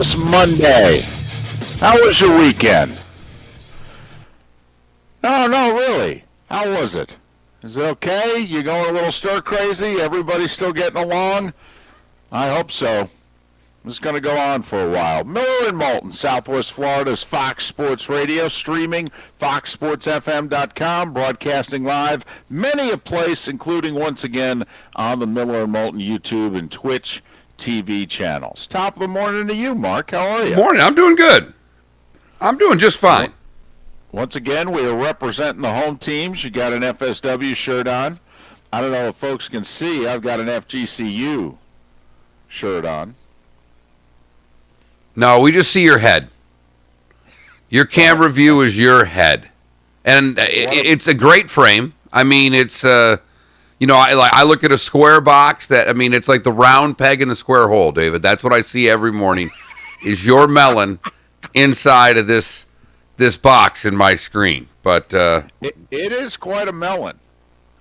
This Monday. How was your weekend? No, really. How was it? Is it okay? You going a little stir crazy? Everybody still getting along? I hope so. This is going to go on for a while. Miller and Moulton, Southwest Florida's Fox Sports Radio, streaming foxsportsfm.com, broadcasting live many a place, including once again on the Miller and Moulton YouTube and Twitch TV channels. Top of the morning to you, Mark. How are you? Morning. I'm doing good. I'm doing just fine. Once again, we are representing the home teams. You got an FSW shirt on. I don't know if folks can see. I've got an FGCU shirt on. No, we just see your head. Your camera view is your head. And it's a great frame. I mean, it's, I look at a square box it's like the round peg in the square hole, David. That's what I see every morning is your melon inside of this box in my screen. But it is quite a melon.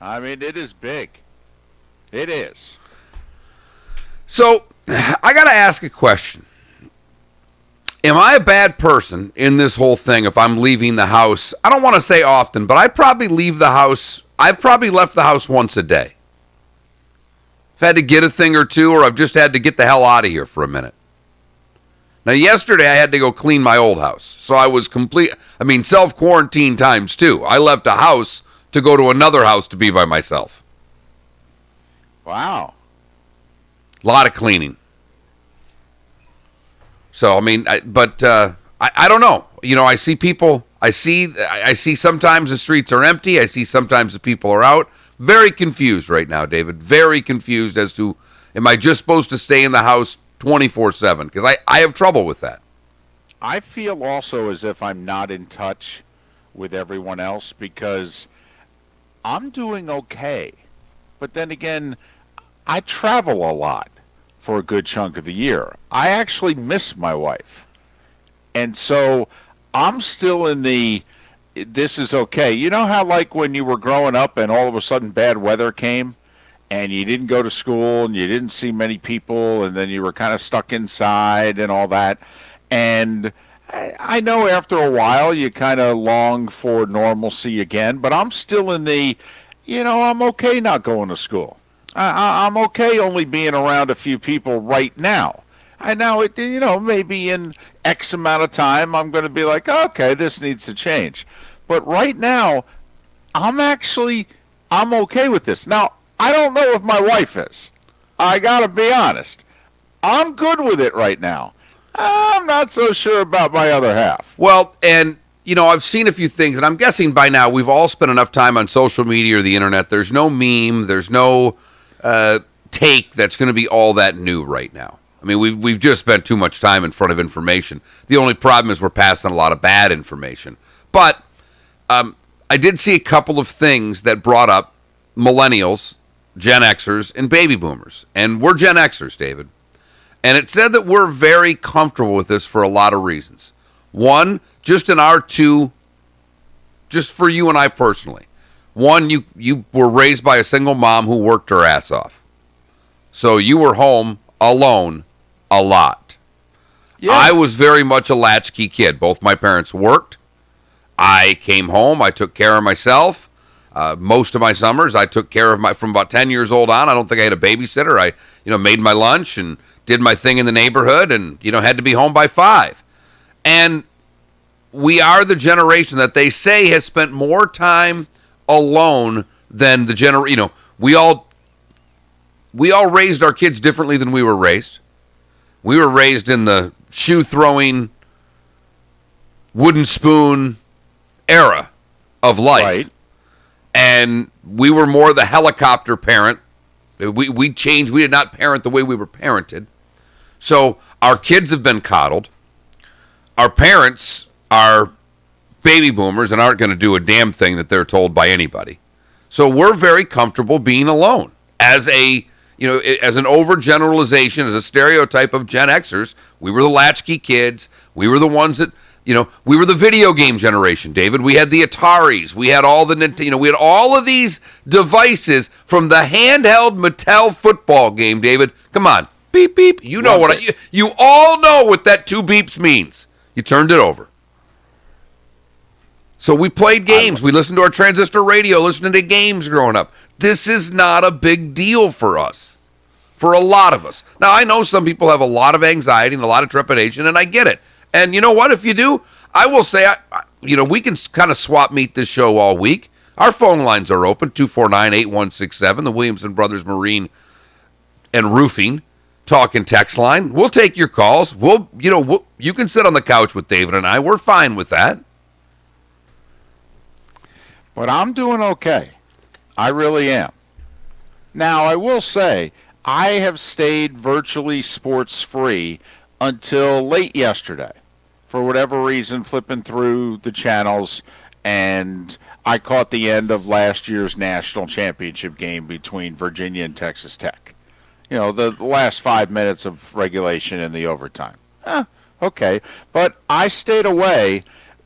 I mean, it is big. It is. So I got to ask a question. Am I a bad person in this whole thing if I'm leaving the house? I don't want to say often, but I probably leave the house. I've probably left the house once a day. I've had to get a thing or two, or I've just had to get the hell out of here for a minute. Now, yesterday I had to go clean my old house. So I was self-quarantine times two. I left a house to go to another house to be by myself. Wow. A lot of cleaning. So, I don't know. I see people, I see sometimes the streets are empty. I see sometimes the people are out. Very confused right now, David. Very confused as to, am I just supposed to stay in the house 24/7? Because I have trouble with that. I feel also as if I'm not in touch with everyone else because I'm doing okay. But then again, I travel a lot for a good chunk of the year. I actually miss my wife. And so I'm still in this is okay. You know how like when you were growing up and all of a sudden bad weather came and you didn't go to school and you didn't see many people and then you were kind of stuck inside and all that. And I know after a while you kind of long for normalcy again, but I'm still in I'm okay not going to school. I'm okay only being around a few people right now. I know it, maybe in X amount of time I'm going to be like, okay, this needs to change. But right now, I'm okay with this. Now, I don't know if my wife is. I got to be honest. I'm good with it right now. I'm not so sure about my other half. Well, and I've seen a few things, and I'm guessing by now we've all spent enough time on social media or the internet. There's no meme. There's no take that's going to be all that new right now. I mean, we've just spent too much time in front of information. The only problem is we're passing a lot of bad information. But I did see a couple of things that brought up millennials, Gen Xers, and baby boomers. And we're Gen Xers, David. And it said that we're very comfortable with this for a lot of reasons. One, just for you and I personally. One, you were raised by a single mom who worked her ass off. So you were home alone a lot. Yeah. I was very much a latchkey kid. Both my parents worked. I came home. I took care of myself. Most of my summers, I took care of from about 10 years old on. I don't think I had a babysitter. I, made my lunch and did my thing in the neighborhood and, had to be home by 5. And we are the generation that they say has spent more time alone than the generation. We all raised our kids differently than we were raised. We were raised in the shoe-throwing, wooden spoon era of life. Right. And we were more the helicopter parent. We changed. We did not parent the way we were parented. So our kids have been coddled. Our parents are baby boomers and aren't going to do a damn thing that they're told by anybody. So we're very comfortable being alone. As an overgeneralization, as a stereotype of Gen Xers, we were the latchkey kids. We were the ones that, we were the video game generation, David. We had the Ataris. We had all the Nintendo. We had all of these devices from the handheld Mattel football game, David. Come on. beep, beep. You know what you all know what that 2 beeps means. You turned it over. So we played games. We listened to our transistor radio, listening to games growing up. This is not a big deal for us, for a lot of us. Now, I know some people have a lot of anxiety and a lot of trepidation, and I get it. And you know what? If you do, I will say, we can kind of swap meet this show all week. Our phone lines are open, 249-8167, the Williamson Brothers Marine and Roofing talk and text line. We'll take your calls. You can sit on the couch with David and I. We're fine with that. But I'm doing okay. I really am. Now, I will say, I have stayed virtually sports-free until late yesterday. For whatever reason, flipping through the channels, and I caught the end of last year's national championship game between Virginia and Texas Tech. The last 5 minutes of regulation and the overtime. Okay. But I stayed away.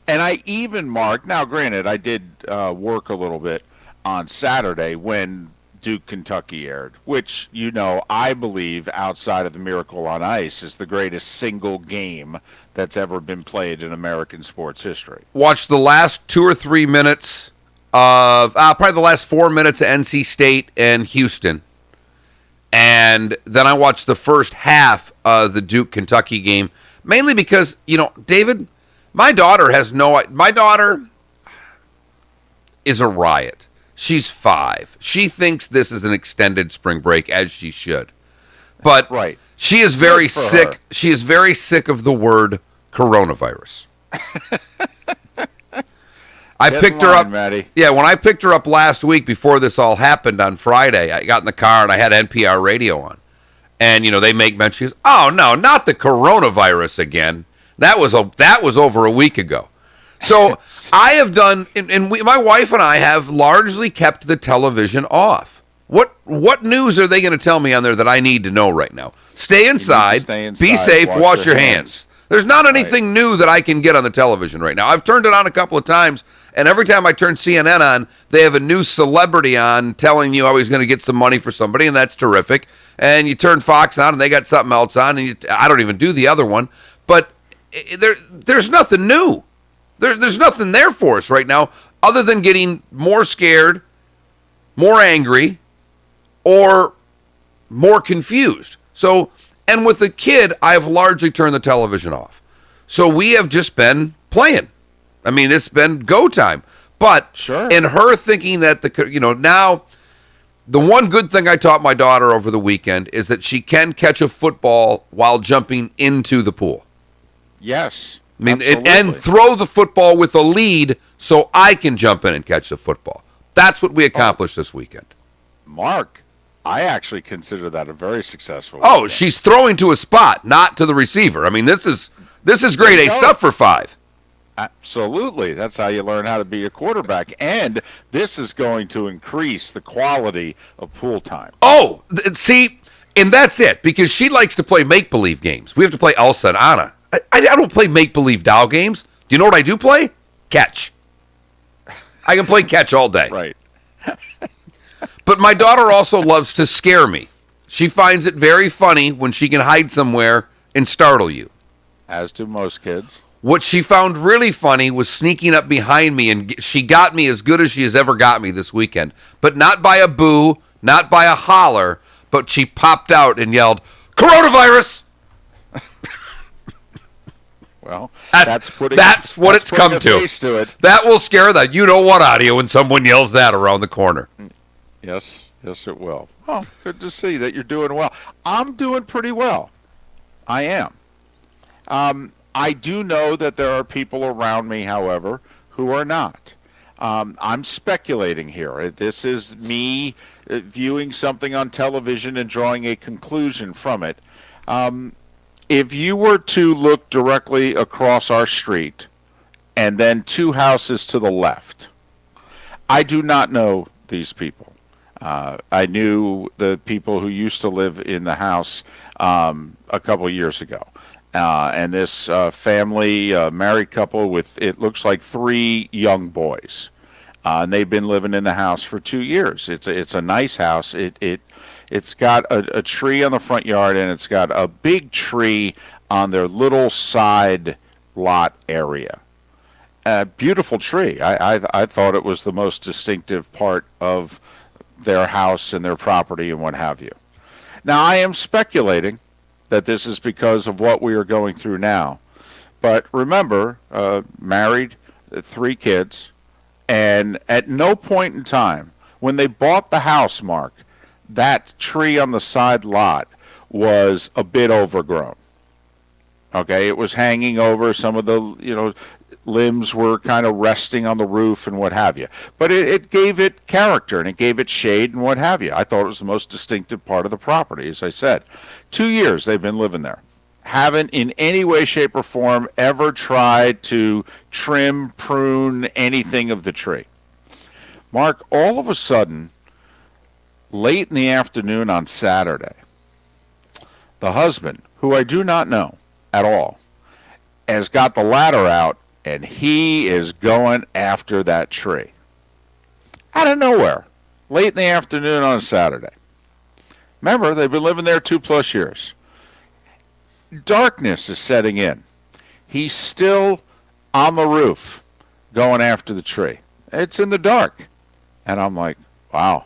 And I even marked, now granted, I did work a little bit on Saturday when Duke, Kentucky aired, which, I believe outside of the Miracle on Ice is the greatest single game that's ever been played in American sports history. Watch the last 2 or 3 minutes of, probably the last 4 minutes of NC State and Houston. And then I watched the first half of the Duke, Kentucky game, mainly because, David, my daughter is a riot. She's 5. She thinks this is an extended spring break, as she should. But right. She is very sick. She is very sick of the word coronavirus. I picked her up. Maddie. Yeah, when I picked her up last week before this all happened on Friday, I got in the car and I had NPR radio on. And, they make mention. She goes, oh, no, not the coronavirus again. That was over a week ago. So I have done, and my wife and I have largely kept the television off. What news are they going to tell me on there that I need to know right now? Stay inside, be safe, wash your hands. There's not anything new that I can get on the television right now. I've turned it on a couple of times, and every time I turn CNN on, they have a new celebrity on telling you how he's going to get some money for somebody, and that's terrific. And you turn Fox on, and they got something else on, and I don't even do the other one. But there's nothing new. There's nothing there for us right now other than getting more scared, more angry, or more confused. So, and with the kid, I've largely turned the television off. So we have just been playing. I mean, it's been go time. But sure. In her thinking that now the one good thing I taught my daughter over the weekend is that she can catch a football while jumping into the pool. Yes. I mean, and throw the football with a lead so I can jump in and catch the football. That's what we accomplished this weekend. Mark, I actually consider that a very successful weekend. She's throwing to a spot, not to the receiver. I mean, this is grade A stuff for 5. Absolutely. That's how you learn how to be a quarterback. And this is going to increase the quality of pool time. Oh, see, and that's it, because she likes to play make-believe games. We have to play Elsa and Anna. I don't play make-believe doll games. Do you know what I do play? Catch. I can play catch all day. Right. But my daughter also loves to scare me. She finds it very funny when she can hide somewhere and startle you. As do most kids. What she found really funny was sneaking up behind me, and she got me as good as she has ever got me this weekend. But not by a boo, not by a holler, but she popped out and yelled, "Coronavirus!" Well, that's what it's come to. That will scare the you-know-what out of you when someone yells that around the corner. Yes, it will. Oh, good to see that you're doing well. I'm doing pretty well. I am. I do know that there are people around me, however, who are not. I'm speculating here. This is me viewing something on television and drawing a conclusion from it. If you were to look directly across our street and then 2 houses to the left, I do not know these people. I knew the people who used to live in the house a couple of years ago. And this family, married couple with, it looks like 3 young boys. And they've been living in the house for 2 years. It's a nice house. It's got a tree on the front yard, and it's got a big tree on their little side lot area. A beautiful tree. I thought it was the most distinctive part of their house and their property and what have you. Now, I am speculating that this is because of what we are going through now. But remember, married, 3 kids, and at no point in time, when they bought the house, Mark, that tree on the side lot was a bit overgrown. Okay, it was hanging over. Some of the, limbs were kind of resting on the roof and what have you. But it gave it character and it gave it shade and what have you. I thought it was the most distinctive part of the property, as I said. 2 years they've been living there. Haven't in any way, shape, or form ever tried to trim, prune anything of the tree. Mark, all of a sudden, late in the afternoon on Saturday, the husband, who I do not know at all, has got the ladder out and he is going after that tree. Out of nowhere, late in the afternoon on a Saturday. Remember, they've been living there 2+ years. Darkness is setting in. He's still on the roof going after the tree. It's in the dark. And I'm like, wow,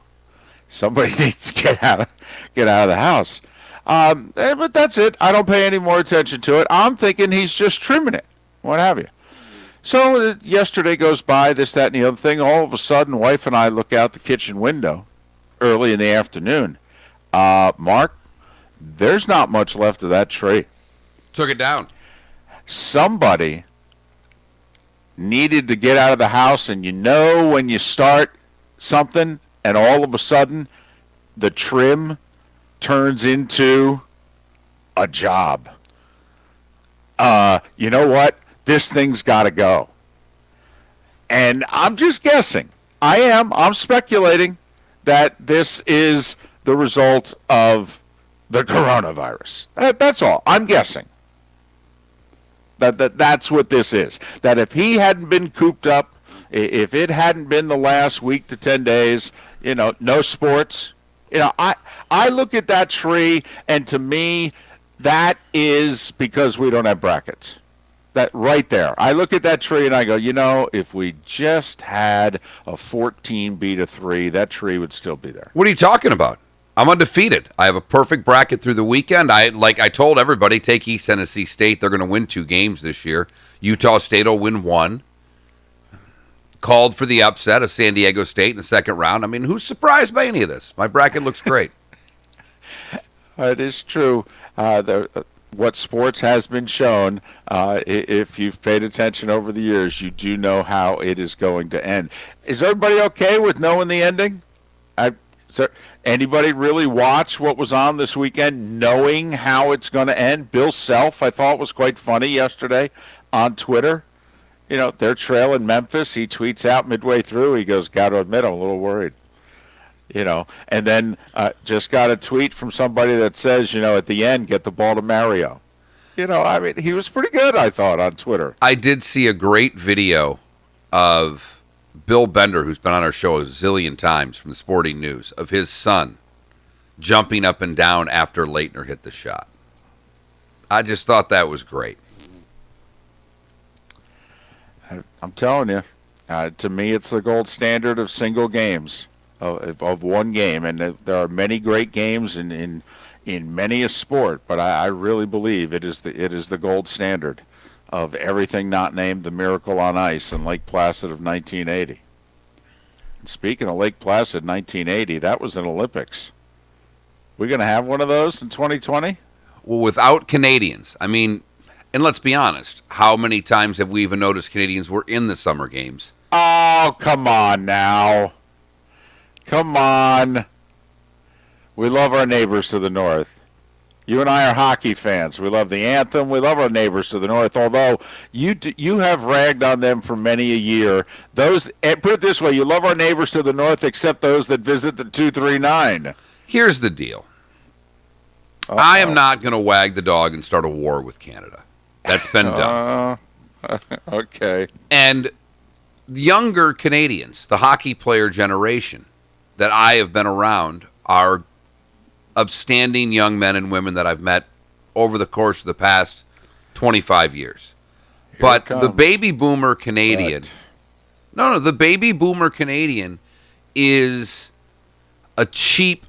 somebody needs to get out of the house. But that's it. I don't pay any more attention to it. I'm thinking he's just trimming it, what have you. So yesterday goes by, this, that, and the other thing. All of a sudden, wife and I look out the kitchen window early in the afternoon. Mark, there's not much left of that tree. Took it down. Somebody needed to get out of the house, and when you start something and all of a sudden the trim turns into a job. You know what? This thing's got to go. And I'm just guessing. I'm speculating that this is the result of the coronavirus. That's all. I'm guessing. That's what this is. That if he hadn't been cooped up, if it hadn't been the last week to 10 days, no sports. I look at that tree, and to me, that is because we don't have brackets. That right there. I look at that tree and I go, if we just had a 14B-3, that tree would still be there. What are you talking about? I'm undefeated. I have a perfect bracket through the weekend. I told everybody, take East Tennessee State. They're going to win 2 games this year. Utah State will win 1. Called for the upset of San Diego State in the second round. I mean, who's surprised by any of this? My bracket looks great. It is true. What sports has been shown, if you've paid attention over the years, you do know how it is going to end. Is everybody okay with knowing the ending? Anybody really watch what was on this weekend knowing how it's going to end? Bill Self, I thought, was quite funny yesterday on Twitter. They're trailing Memphis. He tweets out midway through, he goes, got to admit, I'm a little worried. And then just got a tweet from somebody that says, at the end, get the ball to Mario. He was pretty good, I thought, on Twitter. I did see a great video of Bill Bender, who's been on our show a zillion times from the Sporting News, of his son jumping up and down after Leitner hit the shot. I just thought that was great. I'm telling you, to me, it's the gold standard of single games. Of one game, and there are many great games in many a sport, but I really believe it is the gold standard of everything not named the Miracle on Ice in Lake Placid of 1980. And speaking of Lake Placid 1980, that was an Olympics. We're going to have one of those in 2020? Well, without Canadians, I mean, and let's be honest, how many times have we even noticed Canadians were in the summer games? Oh, come on now. Come on. We love our neighbors to the north. You and I are hockey fans. We love the anthem. We love our neighbors to the north, although you have ragged on them for many a year. Put it this way, you love our neighbors to the north except those that visit the 239. Here's the deal. Uh-oh. I am not going to wag the dog and start a war with Canada. That's been done. Okay. And the younger Canadians, the hockey player generation that I have been around, are upstanding young men and women that I've met over the course of the past 25 years. But the baby boomer Canadian, the baby boomer Canadian is a cheaper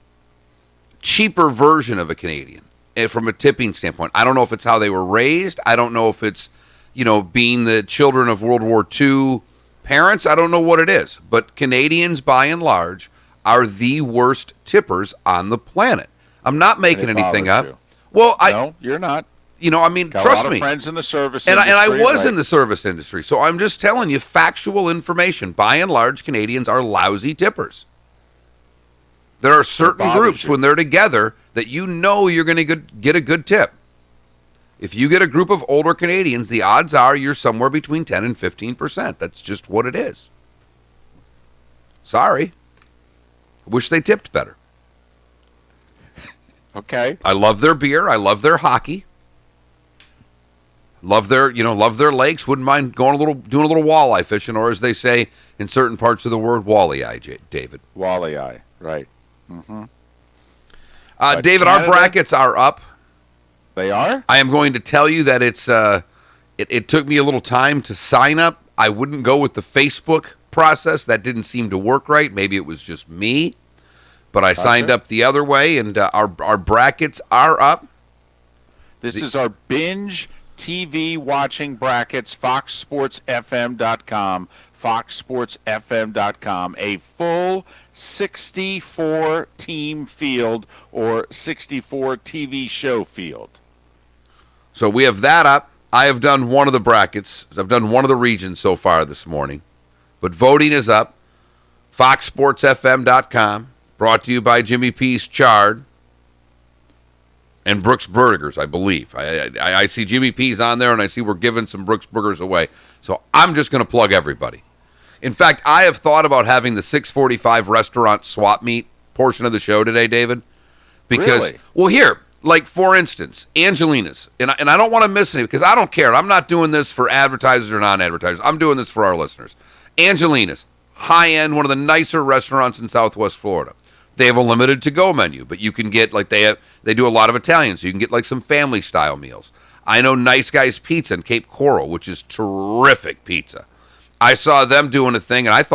version of a Canadian from a tipping standpoint. I don't know if it's how they were raised. I don't know if it's, being the children of World War II parents. I don't know what it is. But Canadians, by and large, are the worst tippers on the planet. I'm not making anything up. You. Well, No, you're not. Got a trust lot of me. Friends in the service and industry, I was right? in the service industry, so I'm just telling you factual information. By and large, Canadians are lousy tippers. There are certain groups when they're together that you're going to get a good tip. If you get a group of older Canadians, the odds are you're somewhere between 10 and 15%. That's just what it is. Sorry. I wish they tipped better. Okay. I love their beer. I love their hockey. Love their lakes. Wouldn't mind doing a little walleye fishing, or as they say in certain parts of the world, walleye, David. Walleye, right. Mm-hmm. David, Canada, our brackets are up. They are? I am going to tell you that it took me a little time to sign up. I wouldn't go with the Facebook process. That didn't seem to work right. Maybe it was just me. But I signed up the other way, and our brackets are up. This is our binge TV watching brackets, foxsportsfm.com, foxsportsfm.com, a full 64 team field or 64 TV show field. So we have that up. I have done one of the brackets. I've done one of the regions so far this morning. But voting is up. foxsportsfm.com, brought to you by Jimmy P's Chard and Brooks Burgers, I believe. I see Jimmy P's on there, and I see we're giving some Brooks Burgers away. So I'm just going to plug everybody. In fact, I have thought about having the 645 restaurant swap meet portion of the show today, David. Because, really? Well, here, like, for instance, Angelina's. And I don't want to miss any because I don't care. I'm not doing this for advertisers or non-advertisers. I'm doing this for our listeners. Angelina's, high-end, one of the nicer restaurants in Southwest Florida. They have a limited to-go menu, but you can get, like, they do a lot of Italian, so you can get, like, some family-style meals. I know Nice Guys Pizza in Cape Coral, which is terrific pizza. I saw them doing a thing, and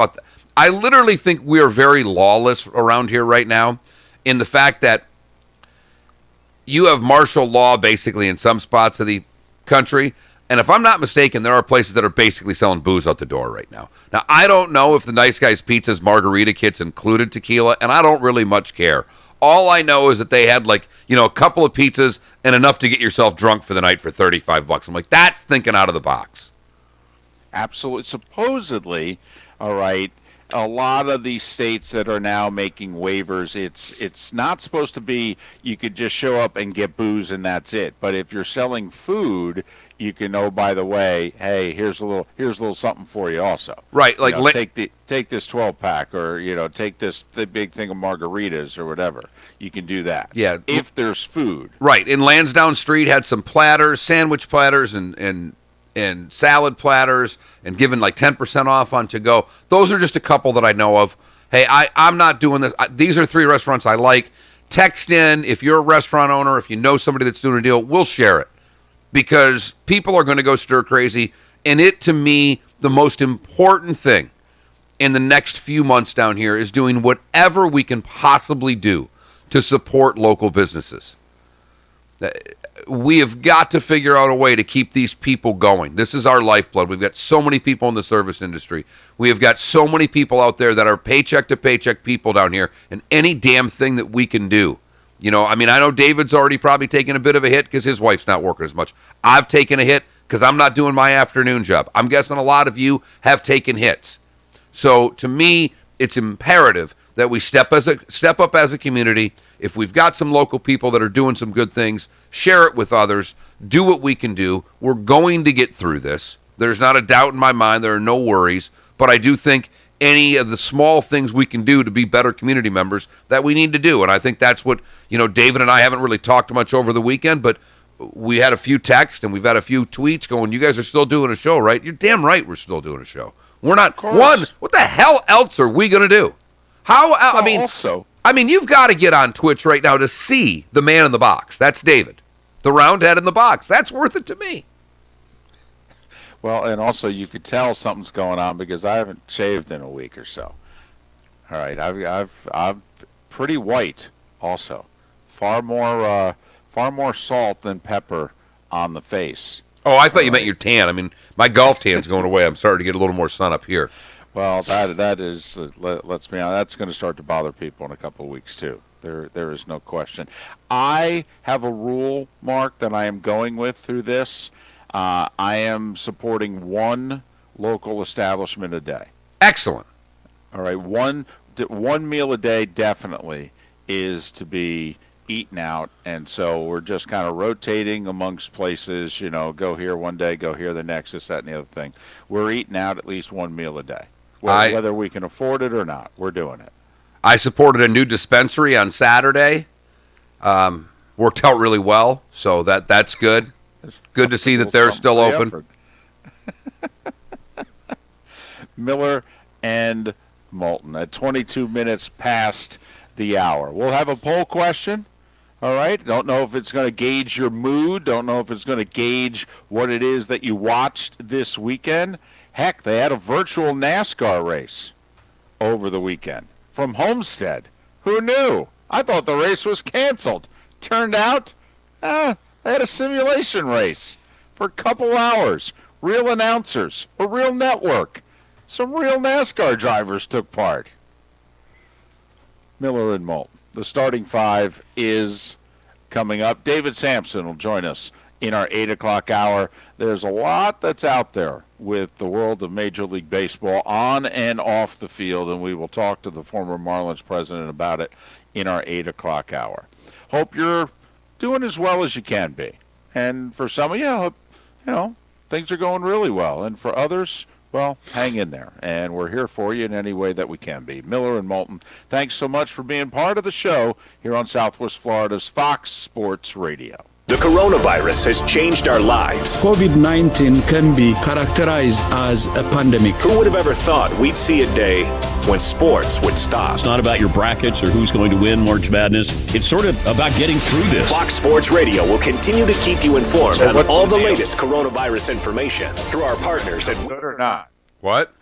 I literally think we are very lawless around here right now in the fact that you have martial law basically in some spots of the country. And if I'm not mistaken, there are places that are basically selling booze out the door right now. Now, I don't know if the Nice Guys Pizza's margarita kits included tequila, and I don't really much care. All I know is that they had, like, a couple of pizzas and enough to get yourself drunk for the night for $35. I'm like, that's thinking out of the box. Absolutely. Supposedly, all right, a lot of these states that are now making waivers, it's not supposed to be you could just show up and get booze and that's it. But if you're selling food, you can, oh, by the way, hey, here's a little something for you also. Right, like take this 12-pack, or take the big thing of margaritas or whatever. You can do that. Yeah, if there's food. Right, and Lansdowne Street had some platters, sandwich platters, and salad platters, and giving like 10% off on to-go. Those are just a couple that I know of. Hey, I'm not doing this. These are 3 restaurants I like. Text in if you're a restaurant owner, if you know somebody that's doing a deal, we'll share it. Because people are going to go stir crazy. And it, to me, the most important thing in the next few months down here is doing whatever we can possibly do to support local businesses. We have got to figure out a way to keep these people going. This is our lifeblood. We've got so many people in the service industry. We have got so many people out there that are paycheck to paycheck people down here, and any damn thing that we can do. I know David's already probably taken a bit of a hit because his wife's not working as much. I've taken a hit because I'm not doing my afternoon job. I'm guessing a lot of you have taken hits. So to me, it's imperative that we step up as a community. If we've got some local people that are doing some good things, share it with others, do what we can do. We're going to get through this. There's not a doubt in my mind. There are no worries. But I do think any of the small things we can do to be better community members that we need to do. And I think that's what, David and I haven't really talked much over the weekend, but we had a few texts and we've had a few tweets going, you guys are still doing a show, right? You're damn right we're still doing a show. We're not. What the hell else are we going to do? Also, I mean, you've got to get on Twitch right now to see the man in the box. That's David. The round head in the box. That's worth it to me. Well, and also you could tell something's going on because I haven't shaved in a week or so. All right, I'm pretty white also. Far more salt than pepper on the face. Oh, I thought you meant your tan. I mean, my golf tan's going away. I'm starting to get a little more sun up here. Well, that is, let's be honest, that's going to start to bother people in a couple of weeks too. There is no question. I have a rule, Mark, that I am going with through this. I am supporting one local establishment a day. Excellent. All right, one meal a day definitely is to be eaten out, and so we're just kind of rotating amongst places. Go here one day, go here the next, this, that, and the other thing. We're eating out at least one meal a day, whether we can afford it or not. We're doing it. I supported a new dispensary on Saturday. Worked out really well, so that's good. It's good to see that they're still open. Miller and Moulton at 22 minutes past the hour. We'll have a poll question. All right. Don't know if it's going to gauge your mood. Don't know if it's going to gauge what it is that you watched this weekend. Heck, they had a virtual NASCAR race over the weekend from Homestead. Who knew? I thought the race was canceled. Turned out, they had a simulation race for a couple hours. Real announcers, a real network. Some real NASCAR drivers took part. Miller and Moulton. The starting five is coming up. David Sampson will join us in our 8 o'clock hour. There's a lot that's out there with the world of Major League Baseball on and off the field, and we will talk to the former Marlins president about it in our 8 o'clock hour. Hope you're doing as well as you can be. And for some of you, things are going really well. And for others, well, hang in there, and we're here for you in any way that we can be. Miller and Moulton, thanks so much for being part of the show here on Southwest Florida's Fox Sports Radio. The coronavirus has changed our lives. COVID-19 can be characterized as a pandemic. Who would have ever thought we'd see a day when sports would stop? It's not about your brackets or who's going to win March Madness. It's sort of about getting through this. Fox Sports Radio will continue to keep you informed on all the latest coronavirus information through our partners at Good or not? What?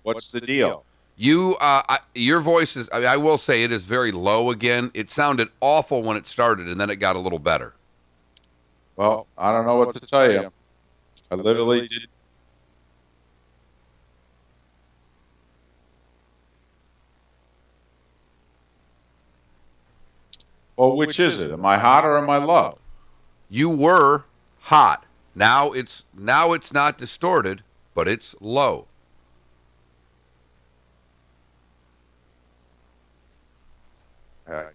What's the deal? Your voice is, I will say it is very low again. It sounded awful when it started, and then it got a little better. Well, I don't know what to tell you. I literally did. Well, which is it? Am I hot or am I low? You were hot. Now it's not distorted, but it's low. All right.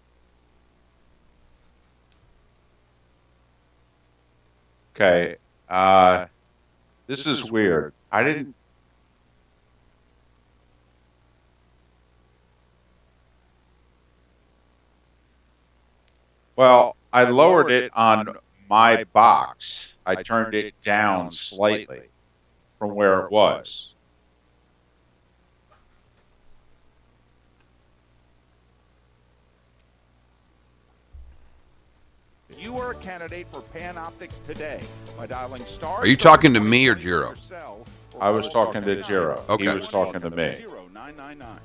Okay. This is weird. I didn't. Well, I lowered it on my box. I turned it down slightly from where it was. You are a candidate for Panoptics today by dialing star. Are you talking to me or Jiro? I was talking to Jiro. Okay. He was talking to me. 0999.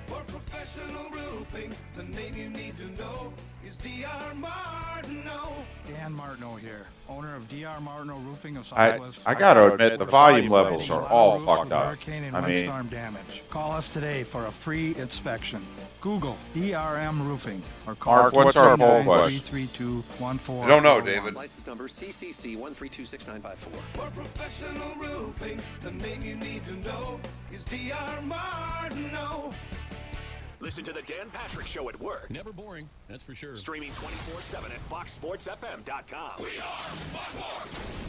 For professional roofing, the name you need to know is D.R. Martineau. Dan Martineau here, owner of D.R. Martineau Roofing of I Southwest. got to admit, the volume levels are all fucked up. Hurricane and I mean, windstorm damage. Call us today for a free inspection. Google DRM Roofing or call Mark, what's our poll question? 332-1441. I don't know, David. License number CCC 1326954. For professional roofing, the name you need to know is D.R. Martineau. Listen to the Dan Patrick Show at work. Never boring, that's for sure. Streaming 24/7 at foxsportsfm.com. We are Fox Sports.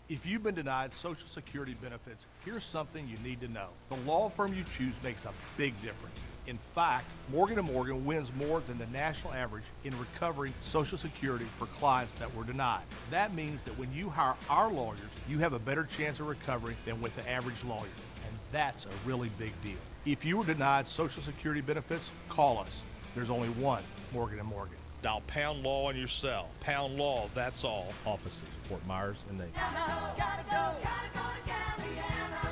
If you've been denied Social Security benefits, here's something you need to know. The law firm you choose makes a big difference. In fact, Morgan & Morgan wins more than the national average in recovering Social Security for clients that were denied. That means that when you hire our lawyers, you have a better chance of recovery than with the average lawyer. And That's a really big deal. If you were denied Social Security benefits, call us. There's only one Morgan & Morgan. Dial pound law on your cell. Pound law, that's all. Offices, Fort Myers and Naples.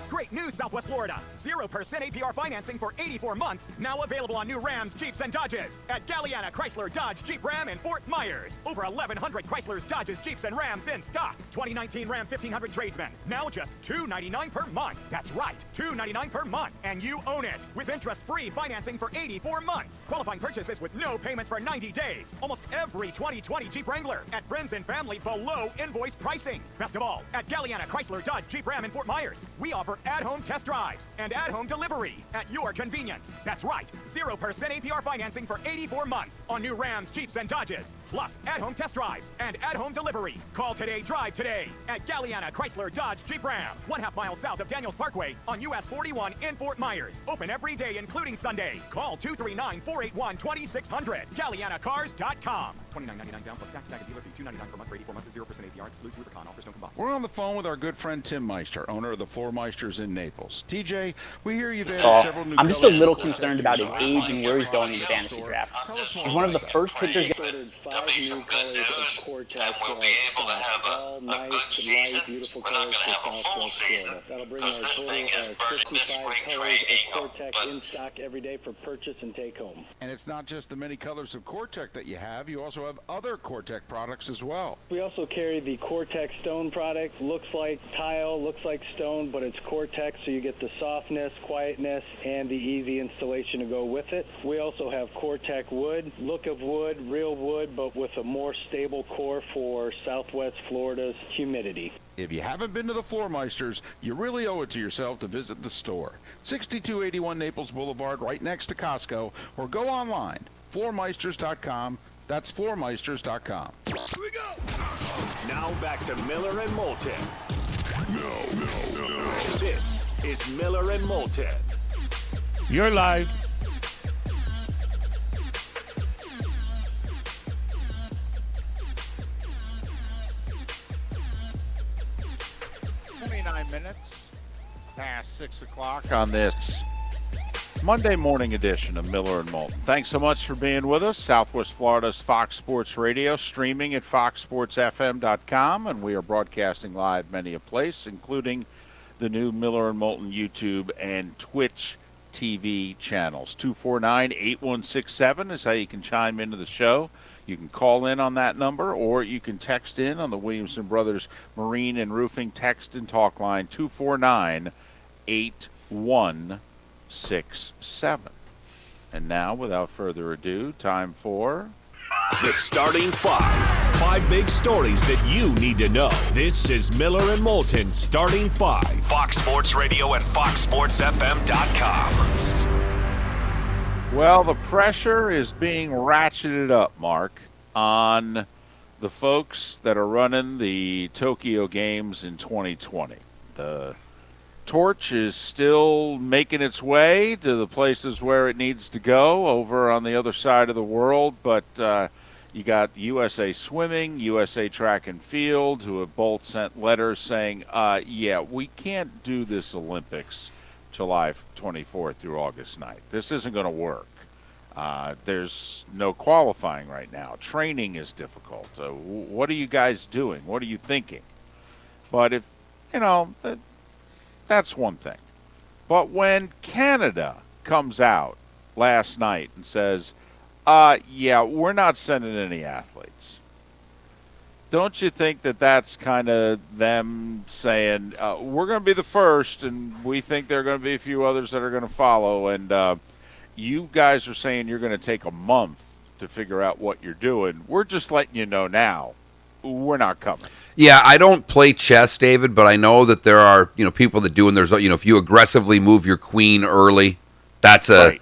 Great news, Southwest Florida. 0% APR financing for 84 months. Now available on new Rams, Jeeps, and Dodges at Galliana Chrysler Dodge Jeep Ram in Fort Myers. Over 1,100 Chryslers, Dodges, Jeeps, and Rams in stock. 2019 Ram 1500 Tradesman. Now just $299 per month. That's right, $299 per month. And you own it. With interest-free financing for 84 months. Qualifying purchases with no payments for 90 days. Almost every 2020 Jeep Wrangler at friends and family below invoice pricing. Best of all, at Galliana Chrysler Dodge Jeep Ram in Fort Myers, we offer at-home test drives and at-home delivery at your convenience. That's right, 0% APR financing for 84 months on new Rams, Jeeps, and Dodges. Plus, at-home test drives and at-home delivery. Call today, drive today at Galliana Chrysler Dodge Jeep Ram, 1/2 mile south of Daniels Parkway on US 41 in Fort Myers. Open every day, including Sunday. Call 239-481-2600. GallianaCars.com. $29.99 down plus tax, tag, and dealer fee. $299 per month for 84 months at 0% APR. Excludes Rubicon. Offers don't combine. We're on the phone with our good friend Tim Meister, owner of the Floor Meisters in Naples. TJ, we hear you've added several new. I'm just a little concerned about his age and where he's going in the fantasy draft. He's one of the first pitchers. There'll be some good news, and we'll be able to have a good season. We're not going to have a full season because this thing is burning this spring training. In stock every day for purchase and take home. And it's not just the many colors of Core-Tech that you have. You also have other Core-Tech products as well. We also carry the Core-Tech Stone product. Looks like tile, looks like stone, but it's Core-Tech, so you get the softness, quietness, and the easy installation to go with it. We also have Core-Tech wood. Look of wood, real wood, but with a more stable core for Southwest Florida's humidity. If you haven't been to the Floor Meisters, you really owe it to yourself to visit the store. 6281 Naples Boulevard, right next to Costco, or go online, floormeisters.com. That's floormeisters.com. Now back to Miller and Moulton. This is Miller and Moulton. You're live. Minutes past 6 o'clock on this Monday morning edition of Miller and Moulton. Thanks so much for being with us. Southwest Florida's Fox Sports Radio, streaming at foxsportsfm.com, and we are broadcasting live many a place, including the new Miller and Moulton YouTube and Twitch TV channels. 249-8167 is how you can chime into the show. You can call in on that number, or you can text in on the Williamson Brothers Marine and Roofing text and talk line, 249-8167. And now, without further ado, time for the Starting Five. 5 big stories that you need to know. This is Miller and Moulton Starting 5. Fox Sports Radio and foxsportsfm.com. Well, the pressure is being ratcheted up, Mark, on the folks that are running the Tokyo Games in 2020. The torch is still making its way to the places where it needs to go over on the other side of the world, but you got USA Swimming, USA Track and Field, who have both sent letters saying, yeah, we can't do this Olympics July 24th through August 9th. This isn't going to work. There's no qualifying right now. Training is difficult. What are you guys doing? What are you thinking? But if, that's one thing. But when Canada comes out last night and says, yeah, we're not sending any athletes, don't you think that that's kind of them saying, we're going to be the first, and we think there are going to be a few others that are going to follow, and you guys are saying you're going to take a month to figure out what you're doing. We're just letting you know now, we're not coming. Yeah, I don't play chess, David, but I know that there are, people that do, and there's, if you aggressively move your queen early, that's a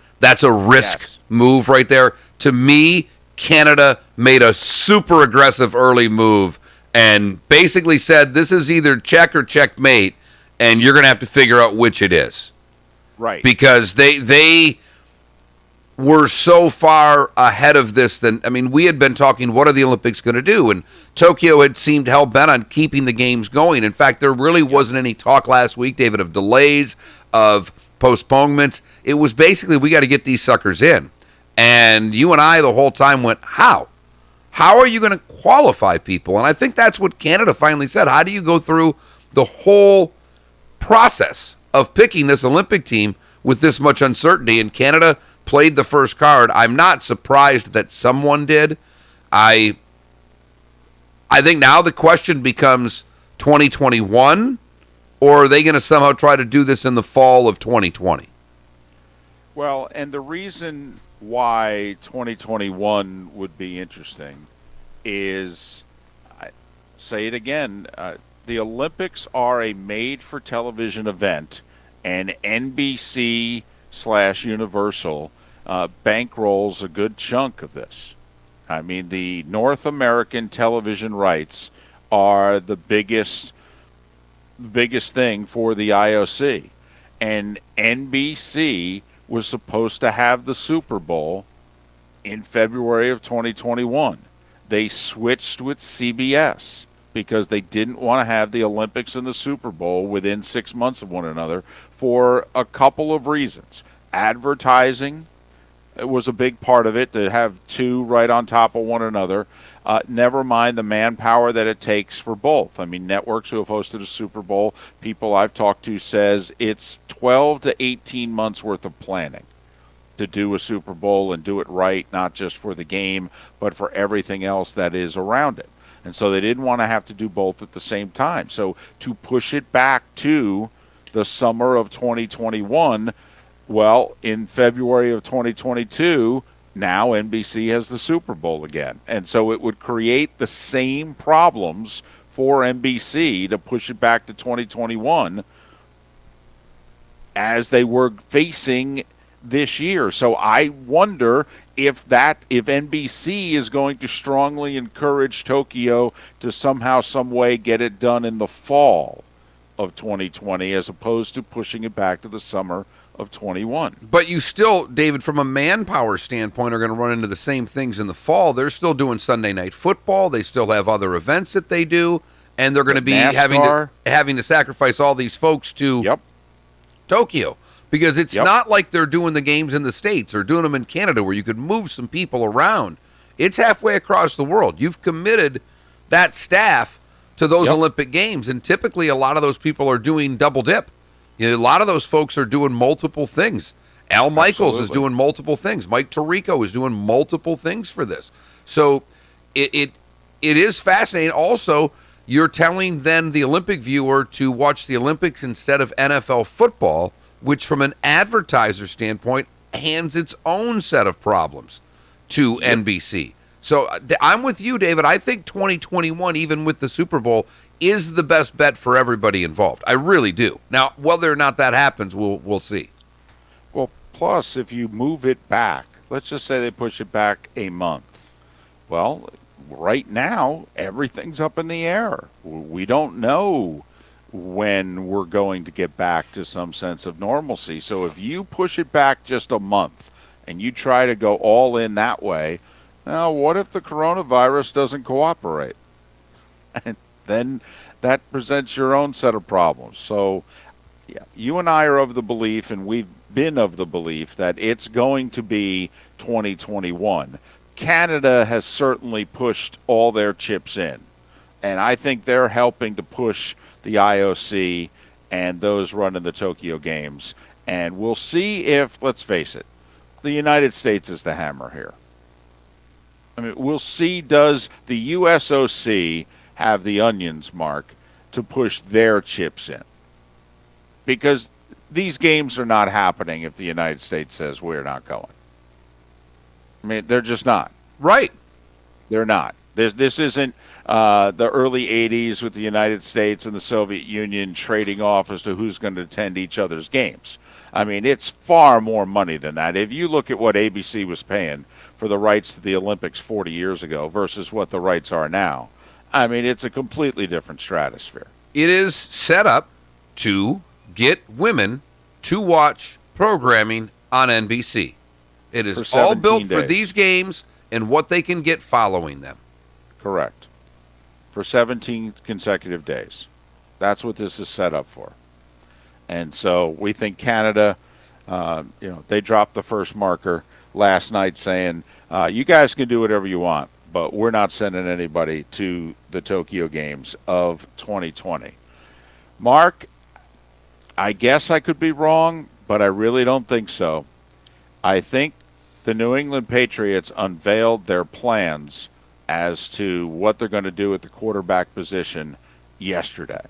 risk move right there. To me, Canada made a super aggressive early move and basically said, this is either check or checkmate, and you're going to have to figure out which it is. Right. Because they were so far ahead of this than, I mean, we had been talking, what are the Olympics going to do? And Tokyo had seemed hell-bent on keeping the games going. In fact, there really wasn't any talk last week, David, of delays, of postponements. It was basically, we got to get these suckers in. And you and I the whole time went, how? How are you going to qualify people? And I think that's what Canada finally said. How do you go through the whole process of picking this Olympic team with this much uncertainty? And Canada played the first card. I'm not surprised that someone did. I think now the question becomes 2021, or are they going to somehow try to do this in the fall of 2020? Well, and the reason why 2021 would be interesting is, I say it again, the Olympics are a made-for-television event, and NBC/Universal bankrolls a good chunk of this. I mean, the North American television rights are the biggest thing for the IOC, and NBC was supposed to have the Super Bowl in February of 2021. They switched with CBS because they didn't want to have the Olympics and the Super Bowl within 6 months of one another for a couple of reasons. Advertising was a big part of it, to have two right on top of one another. Never mind the manpower that it takes for both. I mean, networks who have hosted a Super Bowl, people I've talked to says it's 12 to 18 months worth of planning to do a Super Bowl and do it right, not just for the game, but for everything else that is around it. And so they didn't want to have to do both at the same time. So to push it back to the summer of 2021, well, in February of 2022, now NBC has the Super Bowl again. And so it would create the same problems for NBC to push it back to 2021 as they were facing this year. So I wonder if NBC is going to strongly encourage Tokyo to somehow, some way get it done in the fall of 2020 as opposed to pushing it back to the summer of 21. But you still, David, from a manpower standpoint, are going to run into the same things in the fall. They're still doing Sunday Night Football. They still have other events that they do, and they're going to be having to sacrifice all these folks to Tokyo, because it's not like they're doing the games in the States or doing them in Canada where you could move some people around. It's halfway across the world. You've committed that staff to those Olympic Games, and typically a lot of those people are doing double dip. You know, a lot of those folks are doing multiple things. Al Michaels is doing multiple things. Mike Tirico is doing multiple things for this. So it is fascinating. Also, you're telling then the Olympic viewer to watch the Olympics instead of NFL football, which from an advertiser standpoint hands its own set of problems to NBC. So I'm with you, David. I think 2021, even with the Super Bowl, is the best bet for everybody involved. I really do. Now, whether or not that happens, we'll see. Well, plus, if you move it back, let's just say they push it back a month. Well, right now, everything's up in the air. We don't know when we're going to get back to some sense of normalcy. So if you push it back just a month and you try to go all in that way, now what if the coronavirus doesn't cooperate? And then that presents your own set of problems. So yeah, you and I are of the belief, and we've been of the belief, that it's going to be 2021. Canada has certainly pushed all their chips in, and I think they're helping to push the IOC and those running the Tokyo Games. And we'll see if, let's face it, the United States is the hammer here. I mean, we'll see, does the USOC have the onions, Mark, to push their chips in? Because these games are not happening if the United States says we're not going. I mean, they're just not. Right. They're not. This isn't the early 80s with the United States and the Soviet Union trading off as to who's going to attend each other's games. I mean, it's far more money than that. If you look at what ABC was paying for the rights to the Olympics 40 years ago versus what the rights are now, I mean, it's a completely different stratosphere. It is set up to get women to watch programming on NBC. It is For all 17 built for days. these games and what they can get following them. Correct. For 17 consecutive days. That's what this is set up for. And so we think Canada, they dropped the first marker last night saying, you guys can do whatever you want, but we're not sending anybody to the Tokyo Games of 2020. Mark, I guess I could be wrong, but I really don't think so. I think the New England Patriots unveiled their plans as to what they're going to do at the quarterback position yesterday.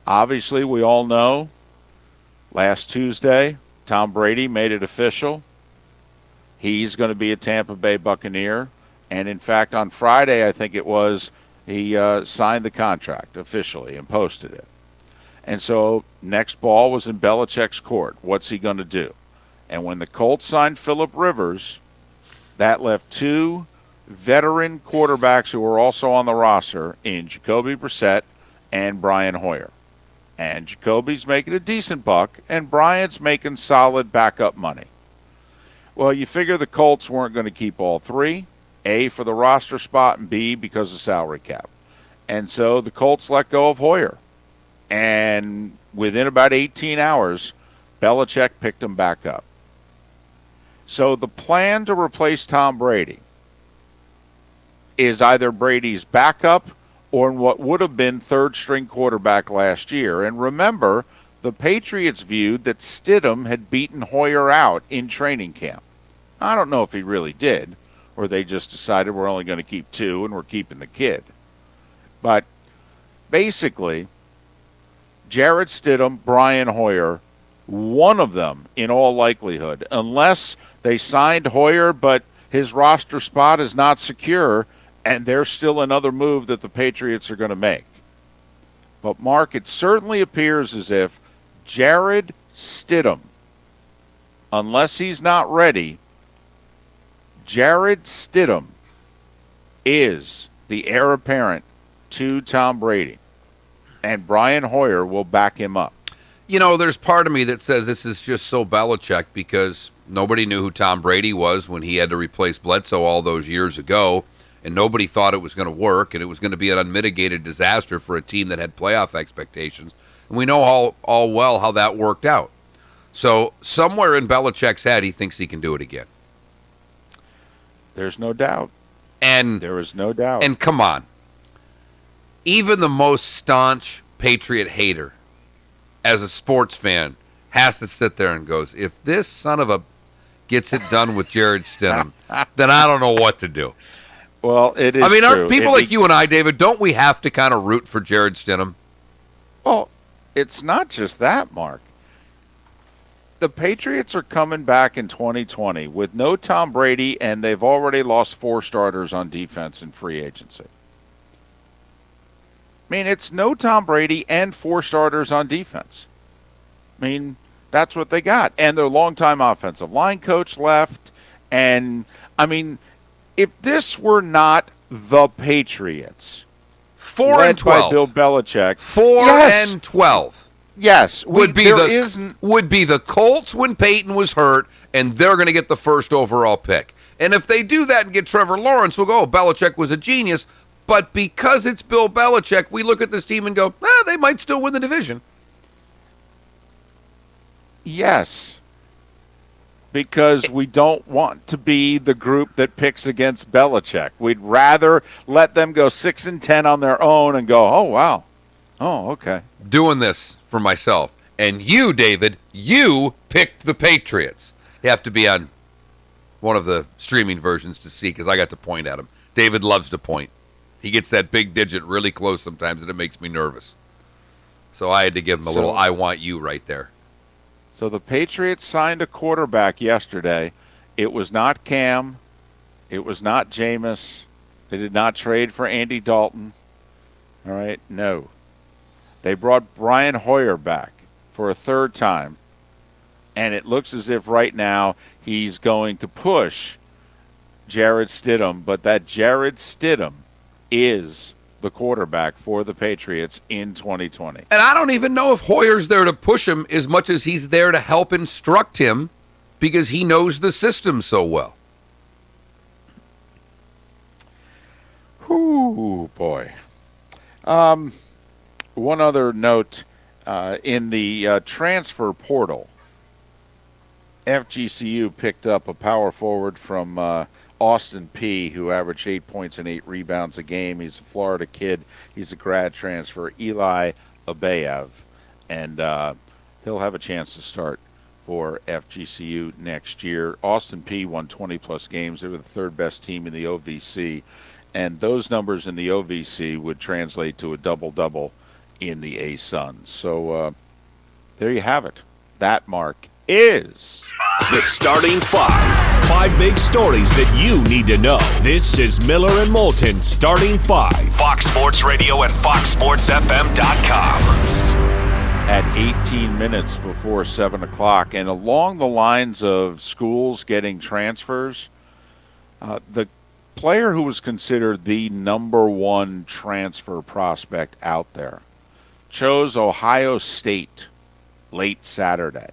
Obviously, we all know last Tuesday, Tom Brady made it official. He's going to be a Tampa Bay Buccaneer. And, in fact, on Friday, I think it was, he signed the contract officially and posted it. And so next ball was in Belichick's court. What's he going to do? And when the Colts signed Phillip Rivers, that left two veteran quarterbacks who were also on the roster in Jacoby Brissett and Brian Hoyer. And Jacoby's making a decent buck, and Brian's making solid backup money. Well, you figure the Colts weren't going to keep all three, A, for the roster spot, and B, because of salary cap. And so the Colts let go of Hoyer. And within about 18 hours, Belichick picked him back up. So the plan to replace Tom Brady is either Brady's backup or what would have been third-string quarterback last year. And remember, the Patriots viewed that Stidham had beaten Hoyer out in training camp. I don't know if he really did, or they just decided we're only going to keep two and we're keeping the kid. But basically, Jarrett Stidham, Brian Hoyer, one of them in all likelihood, unless they signed Hoyer but his roster spot is not secure, and there's still another move that the Patriots are going to make. But, Mark, it certainly appears as if Jarrett Stidham, unless he's not ready, Jarrett Stidham is the heir apparent to Tom Brady. And Brian Hoyer will back him up. You know, there's part of me that says this is just so Belichick because nobody knew who Tom Brady was when he had to replace Bledsoe all those years ago, and nobody thought it was going to work, and it was going to be an unmitigated disaster for a team that had playoff expectations. And we know all well how that worked out. So somewhere in Belichick's head, he thinks he can do it again. There's no doubt. And there is no doubt. And come on. Even the most staunch Patriot hater, as a sports fan, has to sit there and goes, if this son of a gets it done with Jarrett Stidham, then I don't know what to do. Well, it is. I mean, true. aren't people like you and I, David, don't we have to kind of root for Jarrett Stidham? Well, it's not just that, Mark. The Patriots are coming back in 2020 with no Tom Brady, and they've already lost 4 starters on defense in free agency. I mean, it's no Tom Brady and 4 starters on defense. I mean, that's what they got. And their longtime offensive line coach left. And, I mean, if this were not the Patriots, 4 and 12, by Bill Belichick, 4 and 12, yes, would be the Colts when Peyton was hurt, and they're going to get the first overall pick. And if they do that and get Trevor Lawrence, we'll go, oh, Belichick was a genius. But because it's Bill Belichick, we look at this team and go, they might still win the division. Yes. Because we don't want to be the group that picks against Belichick. We'd rather let them go 6-10 on their own and go, oh, wow. Oh, okay. Doing this for myself. And you, David, you picked the Patriots. You have to be on one of the streaming versions to see because I got to point at him. David loves to point. He gets that big digit really close sometimes, and it makes me nervous. So I had to give him a little I want you right there. So the Patriots signed a quarterback yesterday. It was not Cam. It was not Jameis. They did not trade for Andy Dalton. All right, no. They brought Brian Hoyer back for a third time, and it looks as if right now he's going to push Jarrett Stidham, but that Jarrett Stidham is the quarterback for the Patriots in 2020. And I don't even know if Hoyer's there to push him as much as he's there to help instruct him because he knows the system so well. Ooh, boy. One other note in the transfer portal, FGCU picked up a power forward from Austin P, who averaged 8 points and 8 rebounds a game. He's a Florida kid. He's a grad transfer, Eli Abayev, and he'll have a chance to start for FGCU next year. Austin P won 20-plus games. They were the third-best team in the OVC, and those numbers in the OVC would translate to a double-double in the A-Suns. So there you have it. That mark is the starting five. 5 big stories that you need to know. This is Miller and Moulton's Starting Five. Fox Sports Radio and FoxSportsFM.com. At 18 minutes before 7 o'clock, and along the lines of schools getting transfers, the player who was considered the number one transfer prospect out there chose Ohio State late Saturday.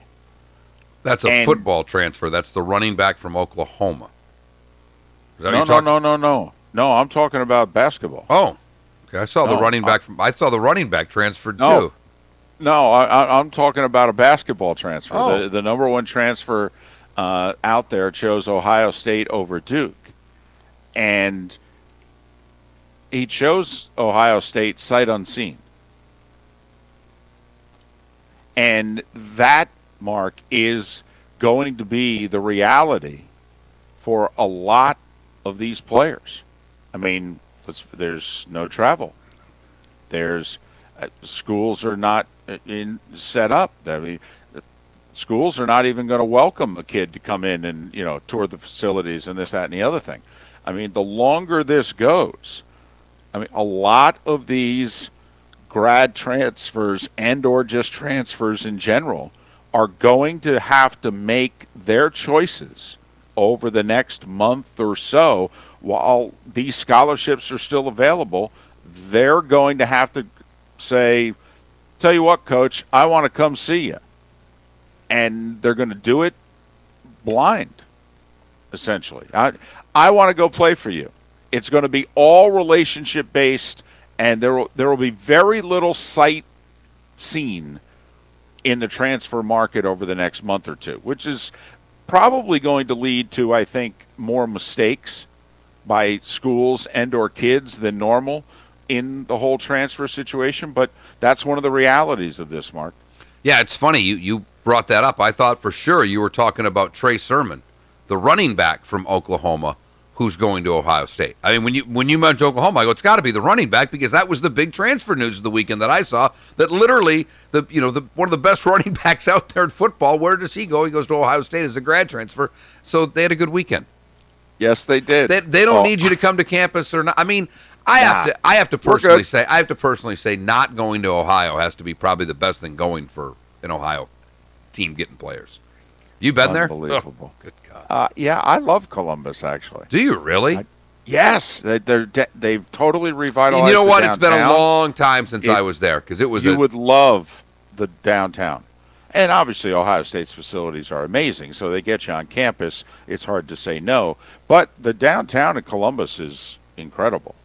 That's a football transfer. That's the running back from Oklahoma. Is that No. No, I'm talking about basketball. Oh, okay. I saw the running back transferred too. No, I'm talking about a basketball transfer. Oh. The number one transfer out there chose Ohio State over Duke. And he chose Ohio State sight unseen. And that, Mark, is going to be the reality for a lot of these players. I mean, there's no travel. There's schools are not set up. I mean, schools are not even going to welcome a kid to come in and tour the facilities and this, that, and the other thing. I mean, the longer this goes, a lot of these grad transfers and or just transfers in general are going to have to make their choices over the next month or so. While these scholarships are still available, they're going to have to say, tell you what, coach, I want to come see you. And they're going to do it blind, essentially. I want to go play for you. It's going to be all relationship based, and there will be very little sight seen in the transfer market over the next month or two, which is probably going to lead to, I think, more mistakes by schools and or kids than normal in the whole transfer situation. But that's one of the realities of this, Mark. Yeah, it's funny. You brought that up. I thought for sure you were talking about Trey Sermon, the running back from Oklahoma, who's going to Ohio State. I mean, when you mentioned Oklahoma, I go, it's got to be the running back, because that was the big transfer news of the weekend that I saw. That literally one of the best running backs out there in football. Where does he go? He goes to Ohio State as a grad transfer. So they had a good weekend. Yes, they did. They don't need you to come to campus or not. I mean, I have to personally say not going to Ohio has to be probably the best thing going for an Ohio team getting players. You been there? Unbelievable. Oh, good God. Yeah, I love Columbus, actually. Do you really? Yes. They've totally revitalized. And you know what? The it's been a long time since I was there, because it was. You would love the downtown. And obviously, Ohio State's facilities are amazing, so they get you on campus. It's hard to say no. But the downtown in Columbus is incredible,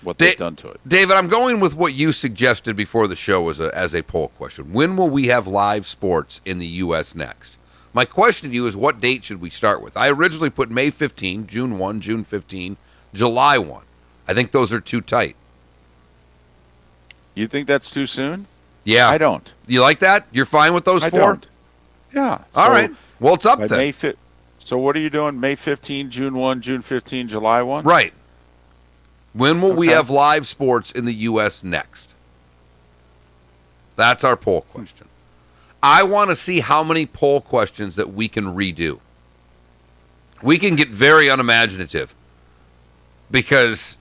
what they've done to it. David, I'm going with what you suggested before the show as a poll question. When will we have live sports in the U.S. next? My question to you is, what date should we start with? I originally put May 15, June 1, June 15, July 1. I think those are too tight. You think that's too soon? Yeah. I don't. You like that? You're fine with those four? Don't. Yeah. All right. Well, it's up then. So what are you doing? May 15, June 1, June 15, July 1? Right. When will we have live sports in the U.S. next? That's our poll question. I want to see how many poll questions that we can redo. We can get very unimaginative, because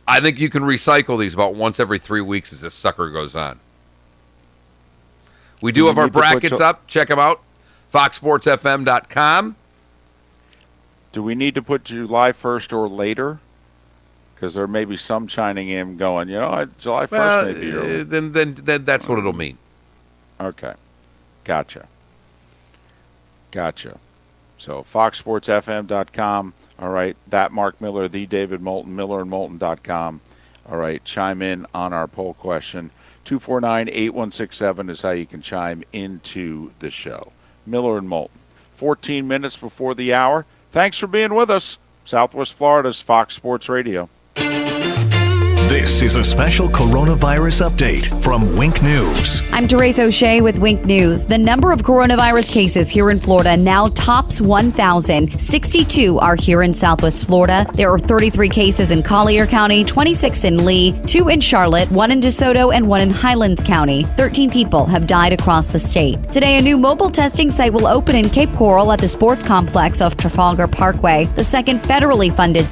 I think you can recycle these about once every 3 weeks as this sucker goes on. We do have our brackets up. Check them out. FoxSportsFM.com. Do we need to put July 1st or later? Because there may be some chiming in going, July 1st may be early. Then that's what it'll mean. Okay. Gotcha. So foxsportsfm.com. All right, that Mark Miller, the David Moulton, millerandmoulton.com. All right, chime in on our poll question. 249-8167 is how you can chime into the show. Miller and Moulton. 14 minutes before the hour. Thanks for being with us. Southwest Florida's Fox Sports Radio. This is a special coronavirus update from Wink News. I'm Therese O'Shea with Wink News. The number of coronavirus cases here in Florida now tops 1,000. 62 are here in Southwest Florida. There are 33 cases in Collier County, 26 in Lee, 2 in Charlotte, 1 in DeSoto, and 1 in Highlands County. 13 people have died across the state. Today, a new mobile testing site will open in Cape Coral at the sports complex of Trafalgar Parkway, the second federally funded.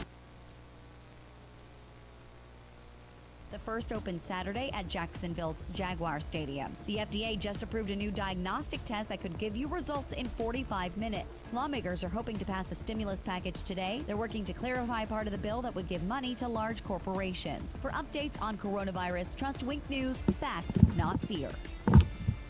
First opened Saturday at Jacksonville's Jaguar Stadium. The FDA just approved a new diagnostic test that could give you results in 45 minutes. Lawmakers are hoping to pass a stimulus package today. They're working to clarify part of the bill that would give money to large corporations. For updates on coronavirus, trust Wink News. Facts, not fear.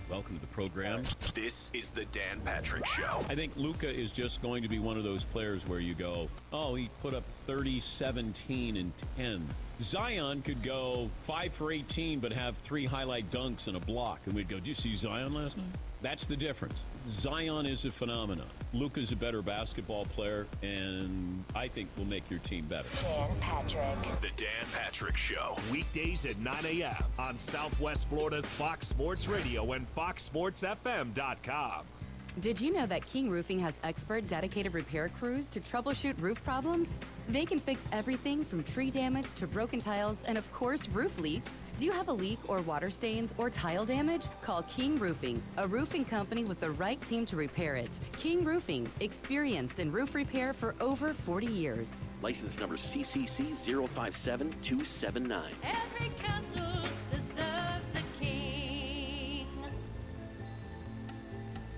Welcome to the program. This is the Dan Patrick Show. I think Luka is just going to be one of those players where you go, oh, he put up 30, 17, and 10. Zion could go 5 for 18, but have 3 highlight dunks and a block. And we'd go, did you see Zion last night? That's the difference. Zion is a phenomenon. Luka's a better basketball player, and I think will make your team better. Dan Patrick. The Dan Patrick Show. Weekdays at 9 a.m. on Southwest Florida's Fox Sports Radio and foxsportsfm.com. Did you know that King Roofing has expert dedicated repair crews to troubleshoot roof problems? They can fix everything from tree damage to broken tiles and, of course, roof leaks. Do you have a leak or water stains or tile damage? Call King Roofing, a roofing company with the right team to repair it. King Roofing, experienced in roof repair for over 40 years. License number CCC 057279. Every castle deserves a king.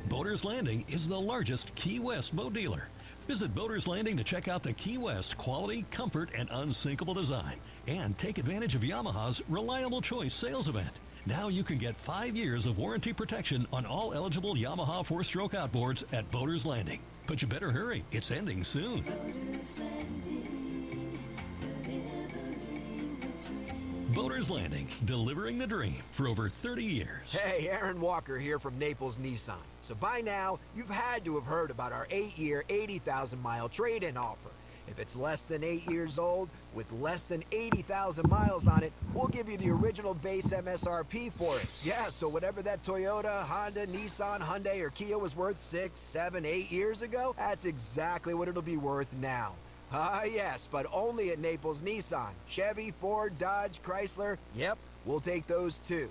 Boaters Landing is the largest Key West boat dealer. Visit Boaters Landing to check out the Key West quality, comfort, and unsinkable design. And take advantage of Yamaha's Reliable Choice sales event. Now you can get 5 years of warranty protection on all eligible Yamaha 4-stroke outboards at Boaters Landing. But you better hurry, it's ending soon. Boaters Landing, delivering the dream for over 30 years. Hey, Aaron Walker here from Naples Nissan. So by now, you've had to have heard about our 8-year, 80,000-mile trade-in offer. If it's less than 8 years old, with less than 80,000 miles on it, we'll give you the original base MSRP for it. Yeah, so whatever that Toyota, Honda, Nissan, Hyundai, or Kia was worth 6, 7, 8 years ago, that's exactly what it'll be worth now. Yes, but only at Naples Nissan. Chevy, Ford, Dodge, Chrysler, yep, we'll take those too.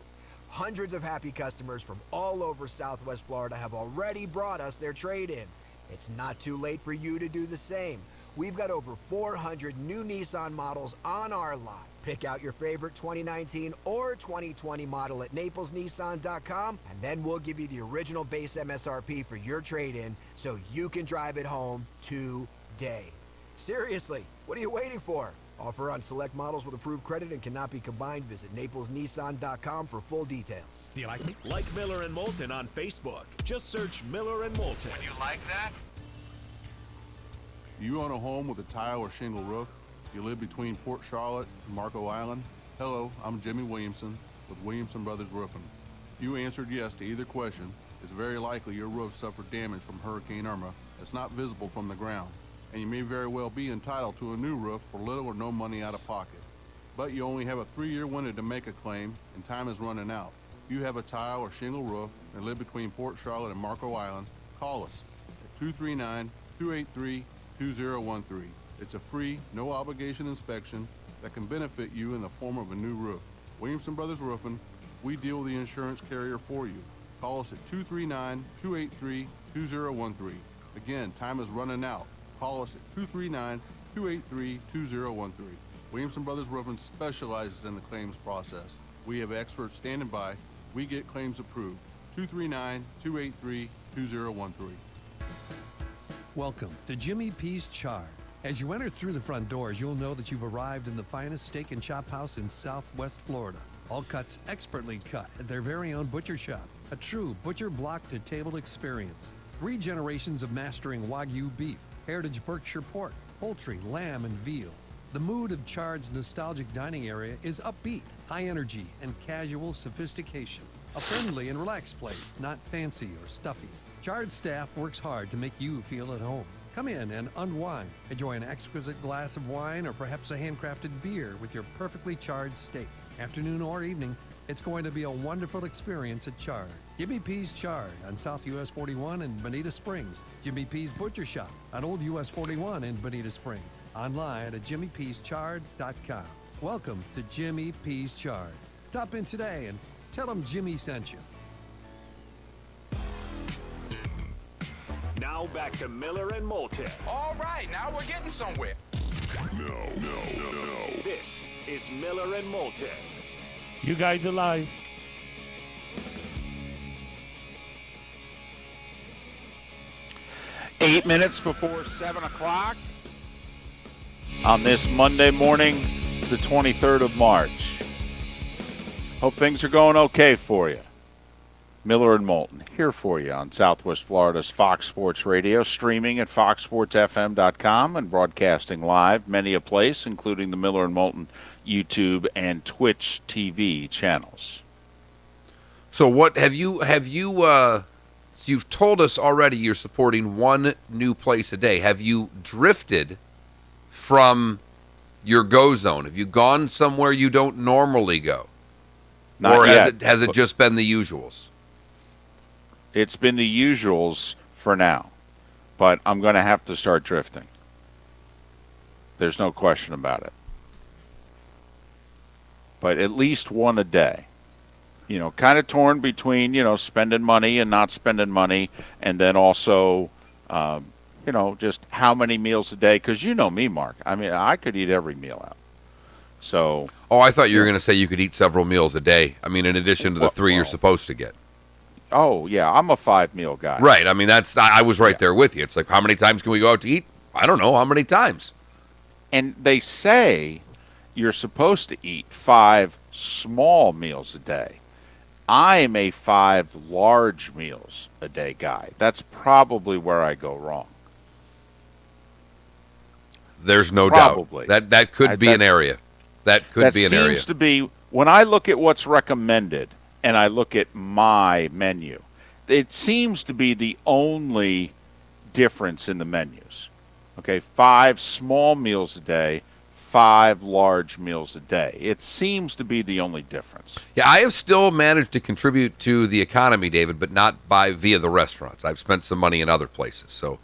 Hundreds of happy customers from all over Southwest Florida have already brought us their trade-in. It's not too late for you to do the same. We've got over 400 new Nissan models on our lot. Pick out your favorite 2019 or 2020 model at naplesnissan.com, and then we'll give you the original base MSRP for your trade-in so you can drive it home today. Seriously, what are you waiting for? Offer on select models with approved credit and cannot be combined. Visit naplesnissan.com for full details. Do you like me? Like Miller and Moulton on Facebook. Just search Miller and Moulton. Would you like that? Do you own a home with a tile or shingle roof? You live between Port Charlotte and Marco Island? Hello, I'm Jimmy Williamson with Williamson Brothers Roofing. If you answered yes to either question, it's very likely your roof suffered damage from Hurricane Irma that's not visible from the ground, and you may very well be entitled to a new roof for little or no money out of pocket. But you only have a 3-year window to make a claim, and time is running out. If you have a tile or shingle roof and live between Port Charlotte and Marco Island, call us at 239-283-2013. It's a free, no-obligation inspection that can benefit you in the form of a new roof. Williamson Brothers Roofing, we deal with the insurance carrier for you. Call us at 239-283-2013. Again, time is running out. Call us at 239-283-2013. Williamson Brothers Roofing specializes in the claims process. We have experts standing by. We get claims approved. 239-283-2013. Welcome to Jimmy P's Char. As you enter through the front doors, you'll know that you've arrived in the finest steak and chop house in Southwest Florida. All cuts expertly cut at their very own butcher shop. A true butcher block to table experience. 3 generations of mastering Wagyu beef, heritage Berkshire pork, poultry, lamb, and veal. The mood of Chard's nostalgic dining area is upbeat, high energy, and casual sophistication. A friendly and relaxed place, not fancy or stuffy. Chard's staff works hard to make you feel at home. Come in and unwind. Enjoy an exquisite glass of wine or perhaps a handcrafted beer with your perfectly charred steak. Afternoon or evening, it's going to be a wonderful experience at Chard. Jimmy P's Chard on South US 41 in Bonita Springs. Jimmy P's Butcher Shop on Old US 41 in Bonita Springs. Online at jimmyp'schard.com. Welcome to Jimmy P's Chard. Stop in today and tell them Jimmy sent you. Now back to Miller and Moulton. All right, now we're getting somewhere. No. This is Miller and Moulton. You guys are live. Eight minutes before 7 o'clock on this Monday morning, the 23rd of March. Hope things are going okay for you. Miller and Moulton here for you on Southwest Florida's Fox Sports Radio, streaming at foxsportsfm.com and broadcasting live many a place, including the Miller and Moulton YouTube and Twitch TV channels. So what have you you've told us already you're supporting one new place a day. Have you drifted from your go zone? Have you gone somewhere you don't normally go? Not or yet, has it just been the usuals? It's been the usuals for now, but I'm going to have to start drifting. There's no question about it. But at least one a day. You know, kind of torn between, spending money and not spending money, and then also, just how many meals a day. Because you know me, Mark. I mean, I could eat every meal out. So. Oh, I thought you were going to say you could eat several meals a day. I mean, in addition to the 3 you're supposed to get. Oh, yeah, I'm a 5-meal guy. Right. I mean, I was right there with you. It's like, how many times can we go out to eat? I don't know. How many times? And they say you're supposed to eat 5 small meals a day. I'm a 5 large meals a day guy. That's probably where I go wrong. There's no Probably. doubt. That could be an area. That could be an area. That seems to be, when I look at what's recommended and I look at my menu, it seems to be the only difference in the menus. Okay, 5 small meals a day, 5 large meals a day. It seems to be the only difference. Yeah, I have still managed to contribute to the economy, David, but not via the restaurants. I've spent some money in other places. So,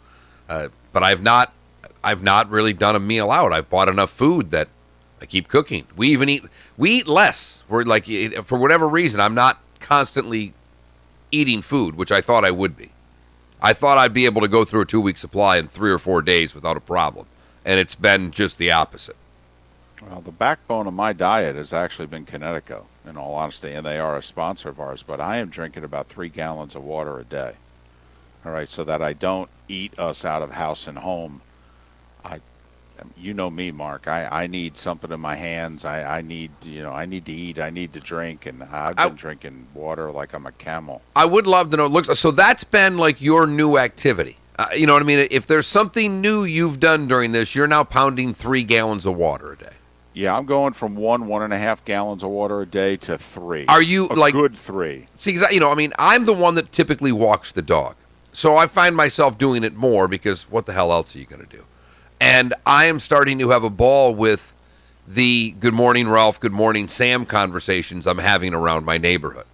but I've not really done a meal out. I've bought enough food that I keep cooking. We eat less. We're like, for whatever reason, I'm not constantly eating food, which I thought I would be. I thought I'd be able to go through a 2-week supply in 3 or 4 days without a problem, and it's been just the opposite. Well, the backbone of my diet has actually been Connecticut, in all honesty, and they are a sponsor of ours, but I am drinking about 3 gallons of water a day. All right, so that I don't eat us out of house and home. You know me, Mark. I need something in my hands. I need to eat. I need to drink, and I've been drinking water like I'm a camel. I would love to know. So that's been like your new activity. You know what I mean? If there's something new you've done during this, you're now pounding 3 gallons of water a day. Yeah, I'm going from 1.5 gallons of water a day to 3. Are you a like good 3? See, because I'm the one that typically walks the dog, so I find myself doing it more because what the hell else are you going to do? And I am starting to have a ball with the good morning, Ralph, good morning, Sam conversations I'm having around my neighborhood.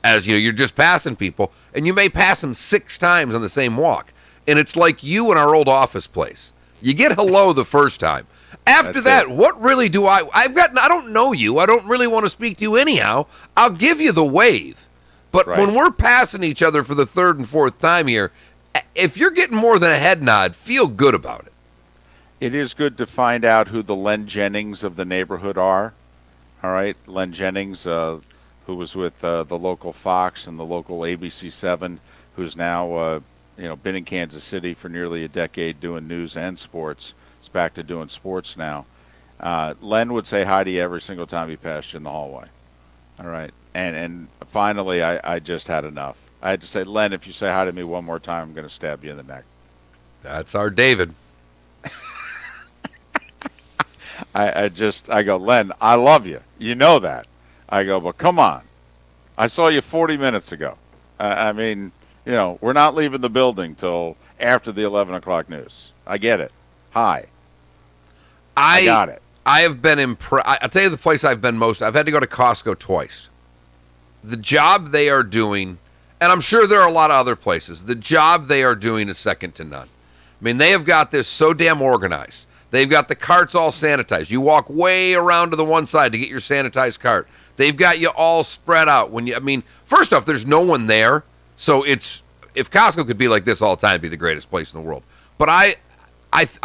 As you're just passing people, and you may pass them 6 times on the same walk. And it's like you in our old office place. You get hello the first time. After that, what really do I don't know you. I don't really want to speak to you anyhow. I'll give you the wave. But when we're passing each other for the 3rd and 4th time here, if you're getting more than a head nod, feel good about it. It is good to find out who the Len Jennings of the neighborhood are. All right, Len Jennings, who was with the local Fox and the local ABC7, who's now been in Kansas City for nearly a decade doing news and sports. He's back to doing sports now. Len would say hi to you every single time he passed you in the hallway. All right, and finally, I just had enough. I had to say, Len, if you say hi to me one more time, I'm going to stab you in the neck. That's our David. I go, Len, I love you. You know that. I go, but come on. I saw you 40 minutes ago. I mean, we're not leaving the building till after the 11 o'clock news. I get it. Hi. I got it. I have been impressed. I'll tell you the place I've been most. I've had to go to Costco twice. The job they are doing, and I'm sure there are a lot of other places, the job they are doing is second to none. I mean, they have got this so damn organized. They've got the carts all sanitized. You walk way around to the one side to get your sanitized cart. They've got you all spread out. First off, there's no one there. So if Costco could be like this all the time, it'd be the greatest place in the world. But I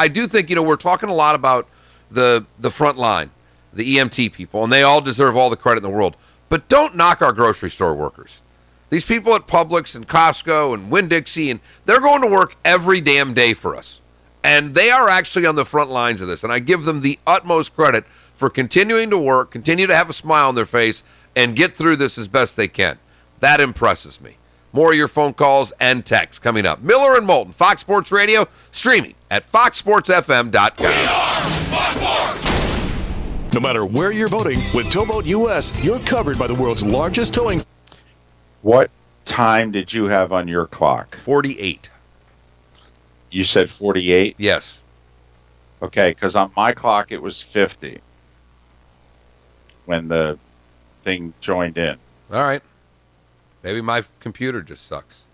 do think, we're talking a lot about the front line, the EMT people, and they all deserve all the credit in the world. But don't knock our grocery store workers. These people at Publix and Costco and Winn-Dixie, and they're going to work every damn day for us. And they are actually on the front lines of this. And I give them the utmost credit for continuing to work, continue to have a smile on their face, and get through this as best they can. That impresses me. More of your phone calls and texts coming up. Miller and Moulton, Fox Sports Radio, streaming at foxsportsfm.com. No matter where you're boating, with Towboat US, you're covered by the world's largest towing. What time did you have on your clock? 48. You said 48? Yes. Okay, because on my clock it was 50 when the thing joined in. All right. Maybe my computer just sucks.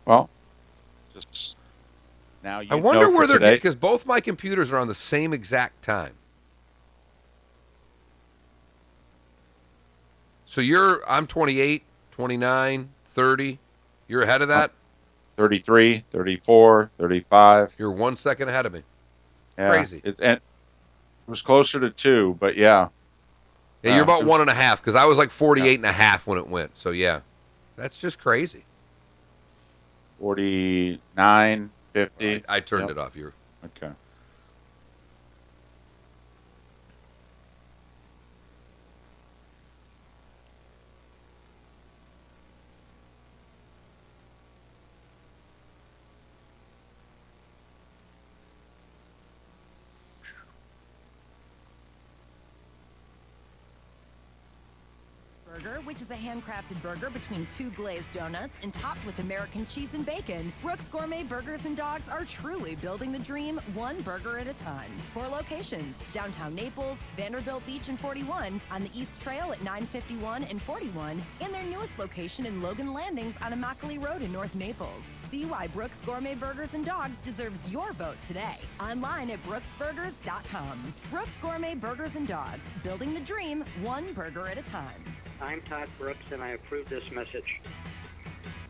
Well, just now you I wonder know where for they're, today. because both my computers are on the same exact time. So I'm 28, 29, 30. You're ahead of that? 33, 34, 35. You're 1 second ahead of me. Yeah, Crazy. It was closer to 2, but yeah. Yeah, you're about 1.5, because I was like 48.5 when it went. So, yeah, that's just crazy. 49, 50. I turned it off. You're okay. Burger, which is a handcrafted burger between two glazed donuts and topped with American cheese and bacon. Brooks Gourmet Burgers and Dogs are truly building the dream one burger at a time. 4 locations: downtown Naples, Vanderbilt Beach and 41, on the East Trail at 951 and 41, and their newest location in Logan Landings on Immokalee Road in North Naples. See why Brooks Gourmet Burgers and Dogs deserves your vote today. Online at brooksburgers.com. Brooks Gourmet Burgers and Dogs, building the dream one burger at a time. I'm Todd Brooks, and I approve this message.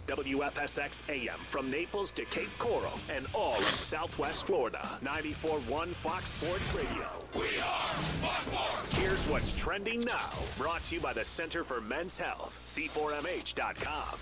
WFSX AM from Naples to Cape Coral and all of Southwest Florida. 94.1 Fox Sports Radio. We are Fox Sports. Here's what's trending now. Brought to you by the Center for Men's Health. C4MH.com.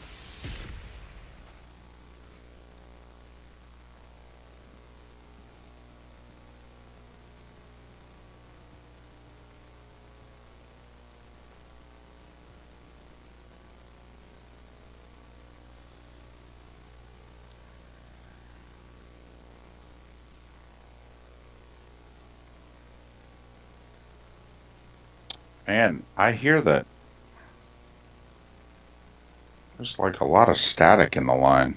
Man, I hear that. There's like a lot of static in the line.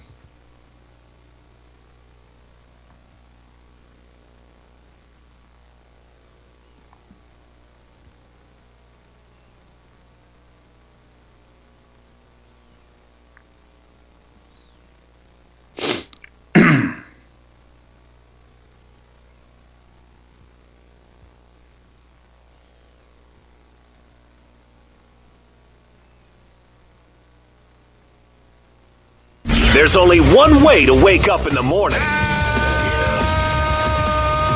There's only one way to wake up in the morning. How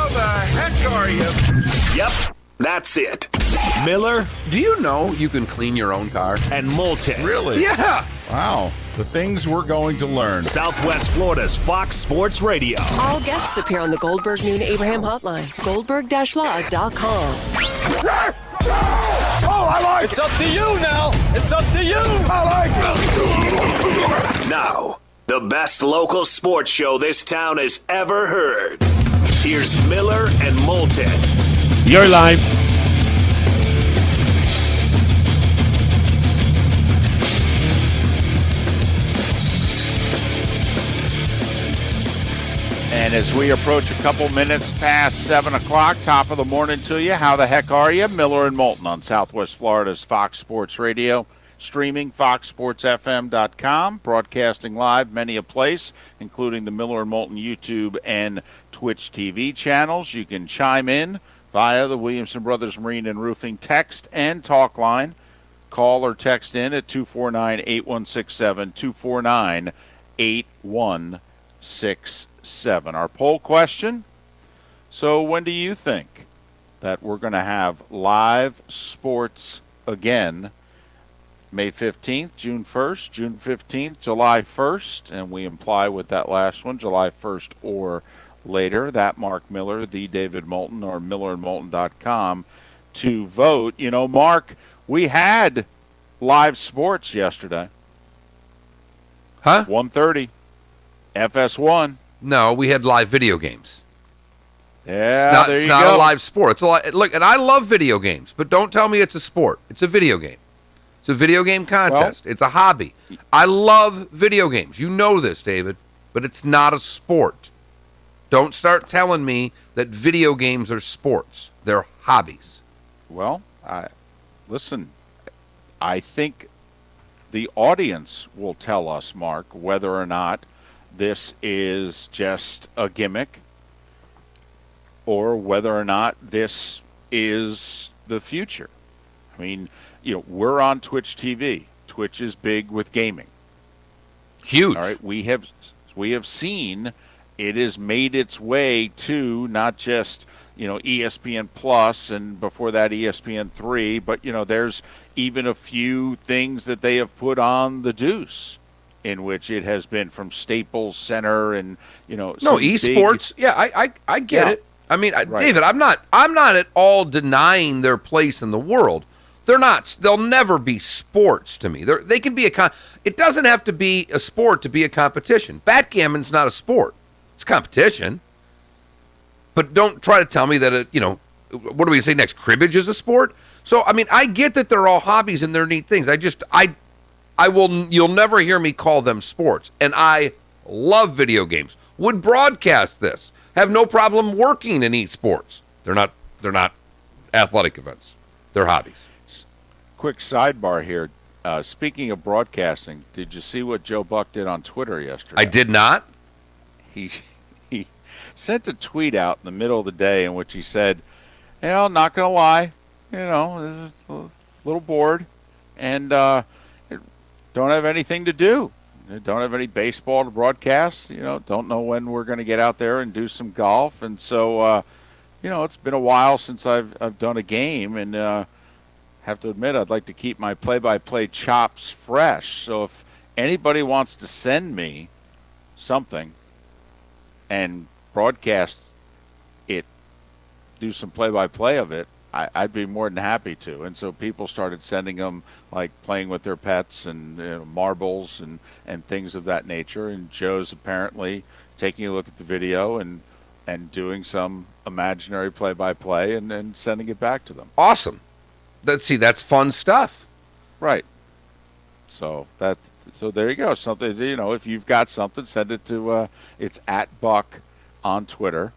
the heck are you? Yep, that's it. Miller. Do you know you can clean your own car? And Moulton. Really? Yeah. Wow. The things we're going to learn. Southwest Florida's Fox Sports Radio. All guests appear on the Goldberg Noon Abraham hotline. Goldberg-law.com. Oh, I like It's up to you now. It's up to you. I like it. Now, the best local sports show this town has ever heard. Here's Miller and Moulton. You're live. And as we approach a couple minutes past 7 o'clock, top of the morning to you, how the heck are you? Miller and Moulton on Southwest Florida's Fox Sports Radio, streaming foxsportsfm.com, broadcasting live many a place, including the Miller and Moulton YouTube and Twitch TV channels. You can chime in via the Williamson Brothers Marine and Roofing text and talk line. Call or text in at 249-8167, 249-8167. Our poll question: so when do you think that we're going to have live sports again? May 15th, June 1st, June 15th, July 1st, and we imply with that last one, July 1st or later. That Mark Miller, the David Moulton, or millerandmoulton.com to vote. You know, Mark, we had live sports yesterday. Huh? 1:30, FS1. No, we had live video games. Yeah, it's not a live sport. It's a look, and I love video games, but don't tell me it's a sport. It's a video game. It's a video game contest. It's a hobby. I love video games. You know this, David, but it's not a sport. Don't start telling me that video games are sports. They're hobbies. Well, listen, I think the audience will tell us, Mark, whether or not this is just a gimmick or whether or not this is the future. I mean, you know, we're on Twitch TV. Twitch is big with gaming. Huge. All right, we have seen it has made its way to not just, you know, ESPN Plus and before that ESPN3, but, you know, there's even a few things that they have put on the Deuce, in which it has been from Staples Center and, you know. No, esports. Yeah, I get it. I mean, Right. David, I'm not at all denying their place in the world. They're not. They'll never be sports to me. They can be it doesn't have to be a sport to be a competition. Backgammon's not a sport. It's competition. But don't try to tell me that, what do we say next? Cribbage is a sport? So, I mean, I get that they're all hobbies and they're neat things. You'll never hear me call them sports. And I love video games. Would broadcast this. Have no problem working in esports. They're not athletic events. They're hobbies. Quick sidebar here. Speaking of broadcasting, did you see what Joe Buck did on Twitter yesterday? I did not. He sent a tweet out in the middle of the day in which he said, I'm not going to lie, a little bored and don't have anything to do. Don't have any baseball to broadcast. Don't know when we're going to get out there and do some golf. And so, it's been a while since I've done a game, and have to admit I'd like to keep my play-by-play chops fresh. So if anybody wants to send me something and broadcast it, do some play-by-play of it, I'd be more than happy to. And so people started sending them, like, playing with their pets and marbles and things of that nature. And Joe's apparently taking a look at the video and doing some imaginary play-by-play and sending it back to them. Awesome. That's fun stuff. Right. So there you go. Something, if you've got something, send it to, it's @Buck on Twitter.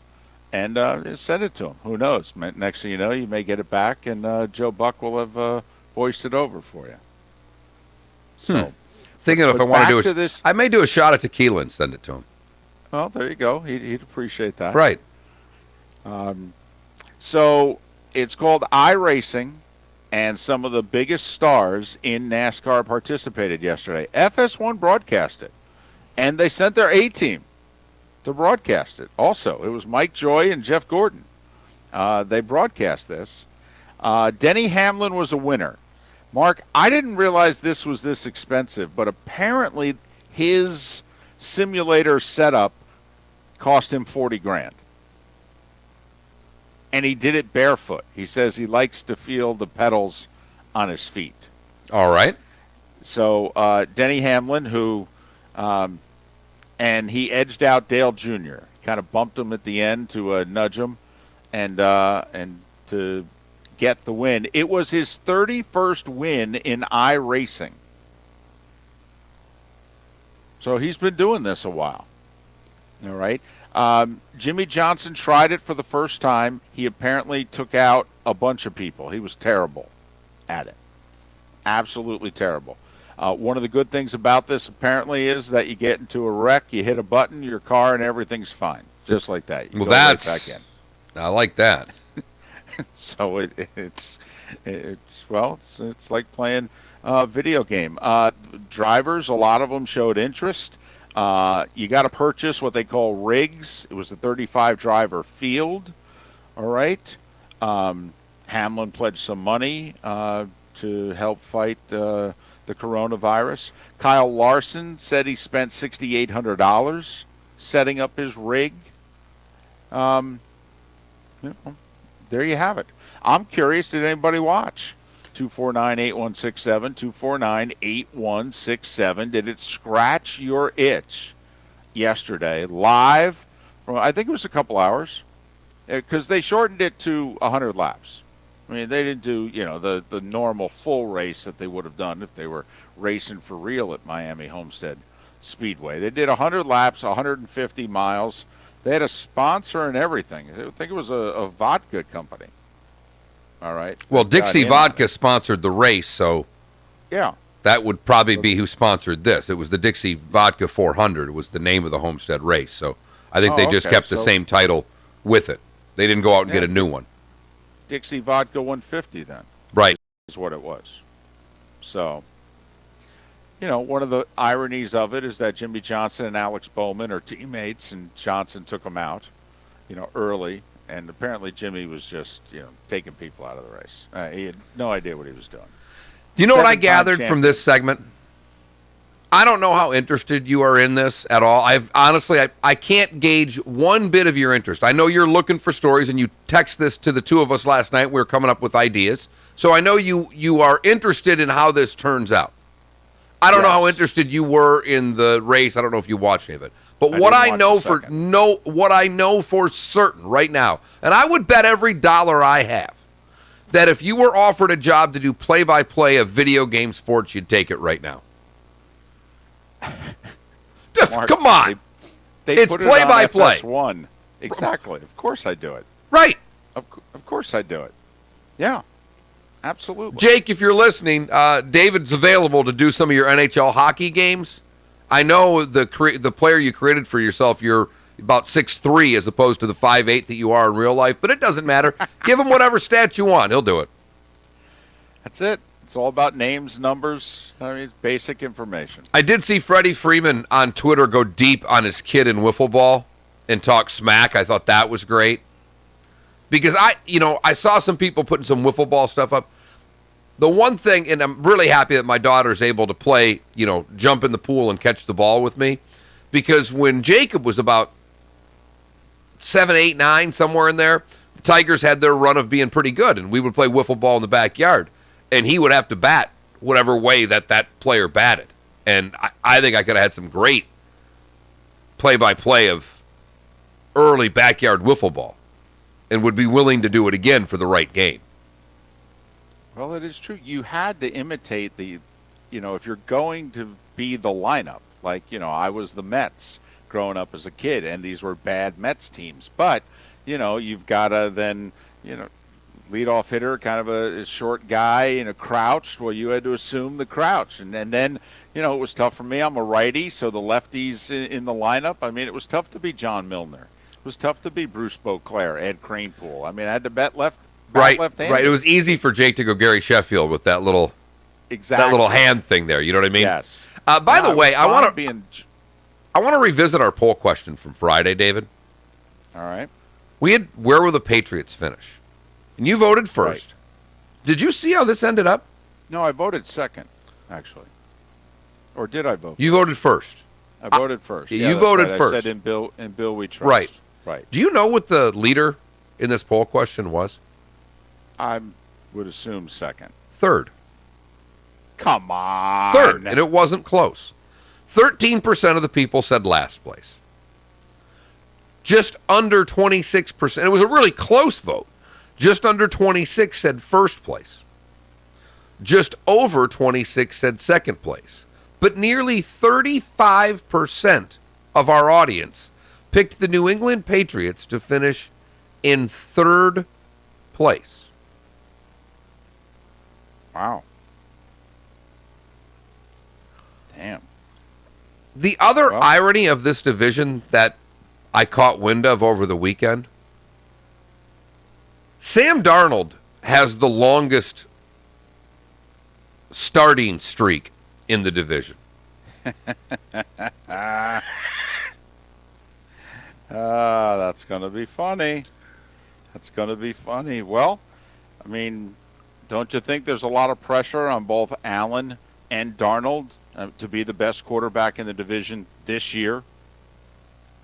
And send it to him. Who knows? Next thing you know, you may get it back, and Joe Buck will have voiced it over for you. So, thinking if I want to do this, I may do a shot of tequila and send it to him. Well, there you go. He'd appreciate that. Right. So it's called iRacing, and some of the biggest stars in NASCAR participated yesterday. FS1 broadcast it, and they sent their A-team to broadcast it. Also, it was Mike Joy and Jeff Gordon. They broadcast this. Denny Hamlin was a winner. Mark, I didn't realize this was this expensive, but apparently his simulator setup cost him $40,000. And he did it barefoot. He says he likes to feel the pedals on his feet. All right. So Denny Hamlin, who, and he edged out Dale Jr. Kind of bumped him at the end to nudge him, and to get the win. It was his 31st win in iRacing. So he's been doing this a while. All right. Jimmy Johnson tried it for the first time. He apparently took out a bunch of people. He was terrible at it. Absolutely terrible. One of the good things about this apparently is that you get into a wreck, you hit a button, your car, and everything's fine. Just like that. You Well, go right that's back in. I like that. So it's like playing a video game. Drivers, a lot of them showed interest. You got to purchase what they call rigs. It was a 35 driver field. All right. Hamlin pledged some money to help fight the coronavirus. Kyle Larson said he spent $6,800 setting up his rig. There you have it. I'm curious, did anybody watch? 249-8167, 249-8167. Did it scratch your itch yesterday live? I think it was a couple hours because they shortened it to 100 laps. I mean, they didn't do, the normal full race that they would have done if they were racing for real at Miami Homestead Speedway. They did 100 laps, 150 miles. They had a sponsor and everything. I think it was a vodka company. All right. Well, Dixie Vodka sponsored the race, so yeah, that would probably be who sponsored this. It was the Dixie Vodka 400. It was the name of the Homestead race. So I think they just kept the same title with it. They didn't go out and get a new one. Dixie Vodka 150 then. Right. Is what it was. So, one of the ironies of it is that Jimmy Johnson and Alex Bowman are teammates, and Johnson took him out, early. And apparently Jimmy was just, taking people out of the race. He had no idea what he was doing. You know what I gathered from this segment? I don't know how interested you are in this at all. I can't gauge one bit of your interest. I know you're looking for stories, and you text this to the two of us last night. We were coming up with ideas. So I know you are interested in how this turns out. I don't know how interested you were in the race. I don't know if you watched any of it. But what I know for certain right now, and I would bet every dollar I have, that if you were offered a job to do play-by-play of video game sports, you'd take it right now. Come on. It's play-by-play. FS1. Exactly. Of course I do it. Right. Of course I do it. Yeah. Absolutely. Jake, if you're listening, David's available to do some of your NHL hockey games. I know the player you created for yourself, you're about 6'3" as opposed to the 5'8" that you are in real life, but it doesn't matter. Give him whatever stats you want. He'll do it. That's it. It's all about names, numbers. I mean, it's basic information. I did see Freddie Freeman on Twitter go deep on his kid in wiffle ball and talk smack. I thought that was great. Because I saw some people putting some wiffle ball stuff up. The one thing, and I'm really happy that my daughter is able to play, jump in the pool and catch the ball with me. Because when Jacob was about 7, 8, 9, somewhere in there, the Tigers had their run of being pretty good. And we would play wiffle ball in the backyard. And he would have to bat whatever way that player batted. And I think I could have had some great play-by-play of early backyard wiffle ball. And would be willing to do it again for the right game. Well, it is true. You had to imitate if you're going to be the lineup, like, I was the Mets growing up as a kid, and these were bad Mets teams. But, you've got to then, leadoff hitter, kind of a short guy, crouched. Well, you had to assume the crouch. And then, it was tough for me. I'm a righty, so the lefties in the lineup, I mean, it was tough to be John Milner. It was tough to be Bruce Beauclair, Ed Kranepool. I mean, I had to bet left. Right. Left-handed. It was easy for Jake to go Gary Sheffield with that little hand thing there. You know what I mean? Yes. By the way, I want to revisit our poll question from Friday, David. All right. Where will the Patriots finish? And you voted first. Right. Did you see how this ended up? No, I voted second, actually. Or did I vote? You voted first. I voted first. Yeah, you voted right. first. I said in Bill we trust. Right. Right. Do you know what the leader in this poll question was? I would assume second. Third. Come on. Third, and it wasn't close. 13% of the people said last place. Just under 26%. It was a really close vote. Just under 26 said first place. Just over 26 said second place. But nearly 35% of our audience picked the New England Patriots to finish in third place. Wow. Damn. The other irony of this division that I caught wind of over the weekend, Sam Darnold has the longest starting streak in the division. That's going to be funny. That's going to be funny. Well, I mean, don't you think there's a lot of pressure on both Allen and Darnold to be the best quarterback in the division this year?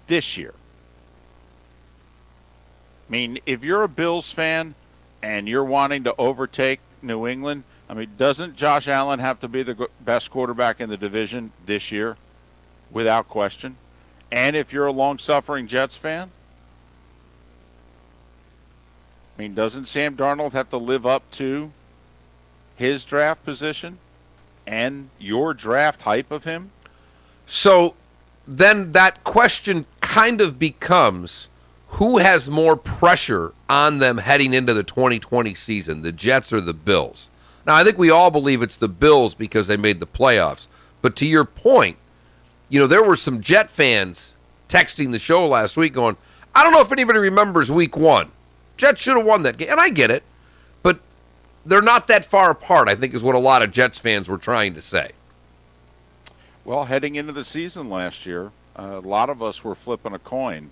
This year. I mean, if you're a Bills fan and you're wanting to overtake New England, I mean, doesn't Josh Allen have to be the best quarterback in the division this year? Without question. And if you're a long-suffering Jets fan, I mean, doesn't Sam Darnold have to live up to his draft position and your draft hype of him? So then that question kind of becomes, who has more pressure on them heading into the 2020 season, the Jets or the Bills? Now, I think we all believe it's the Bills because they made the playoffs. But to your point, you know, there were some Jet fans texting the show last week going, I don't know if anybody remembers week one. Jets should have won that game. And I get it. But they're not that far apart, I think is what a lot of Jets fans were trying to say. Well, heading into the season last year, a lot of us were flipping a coin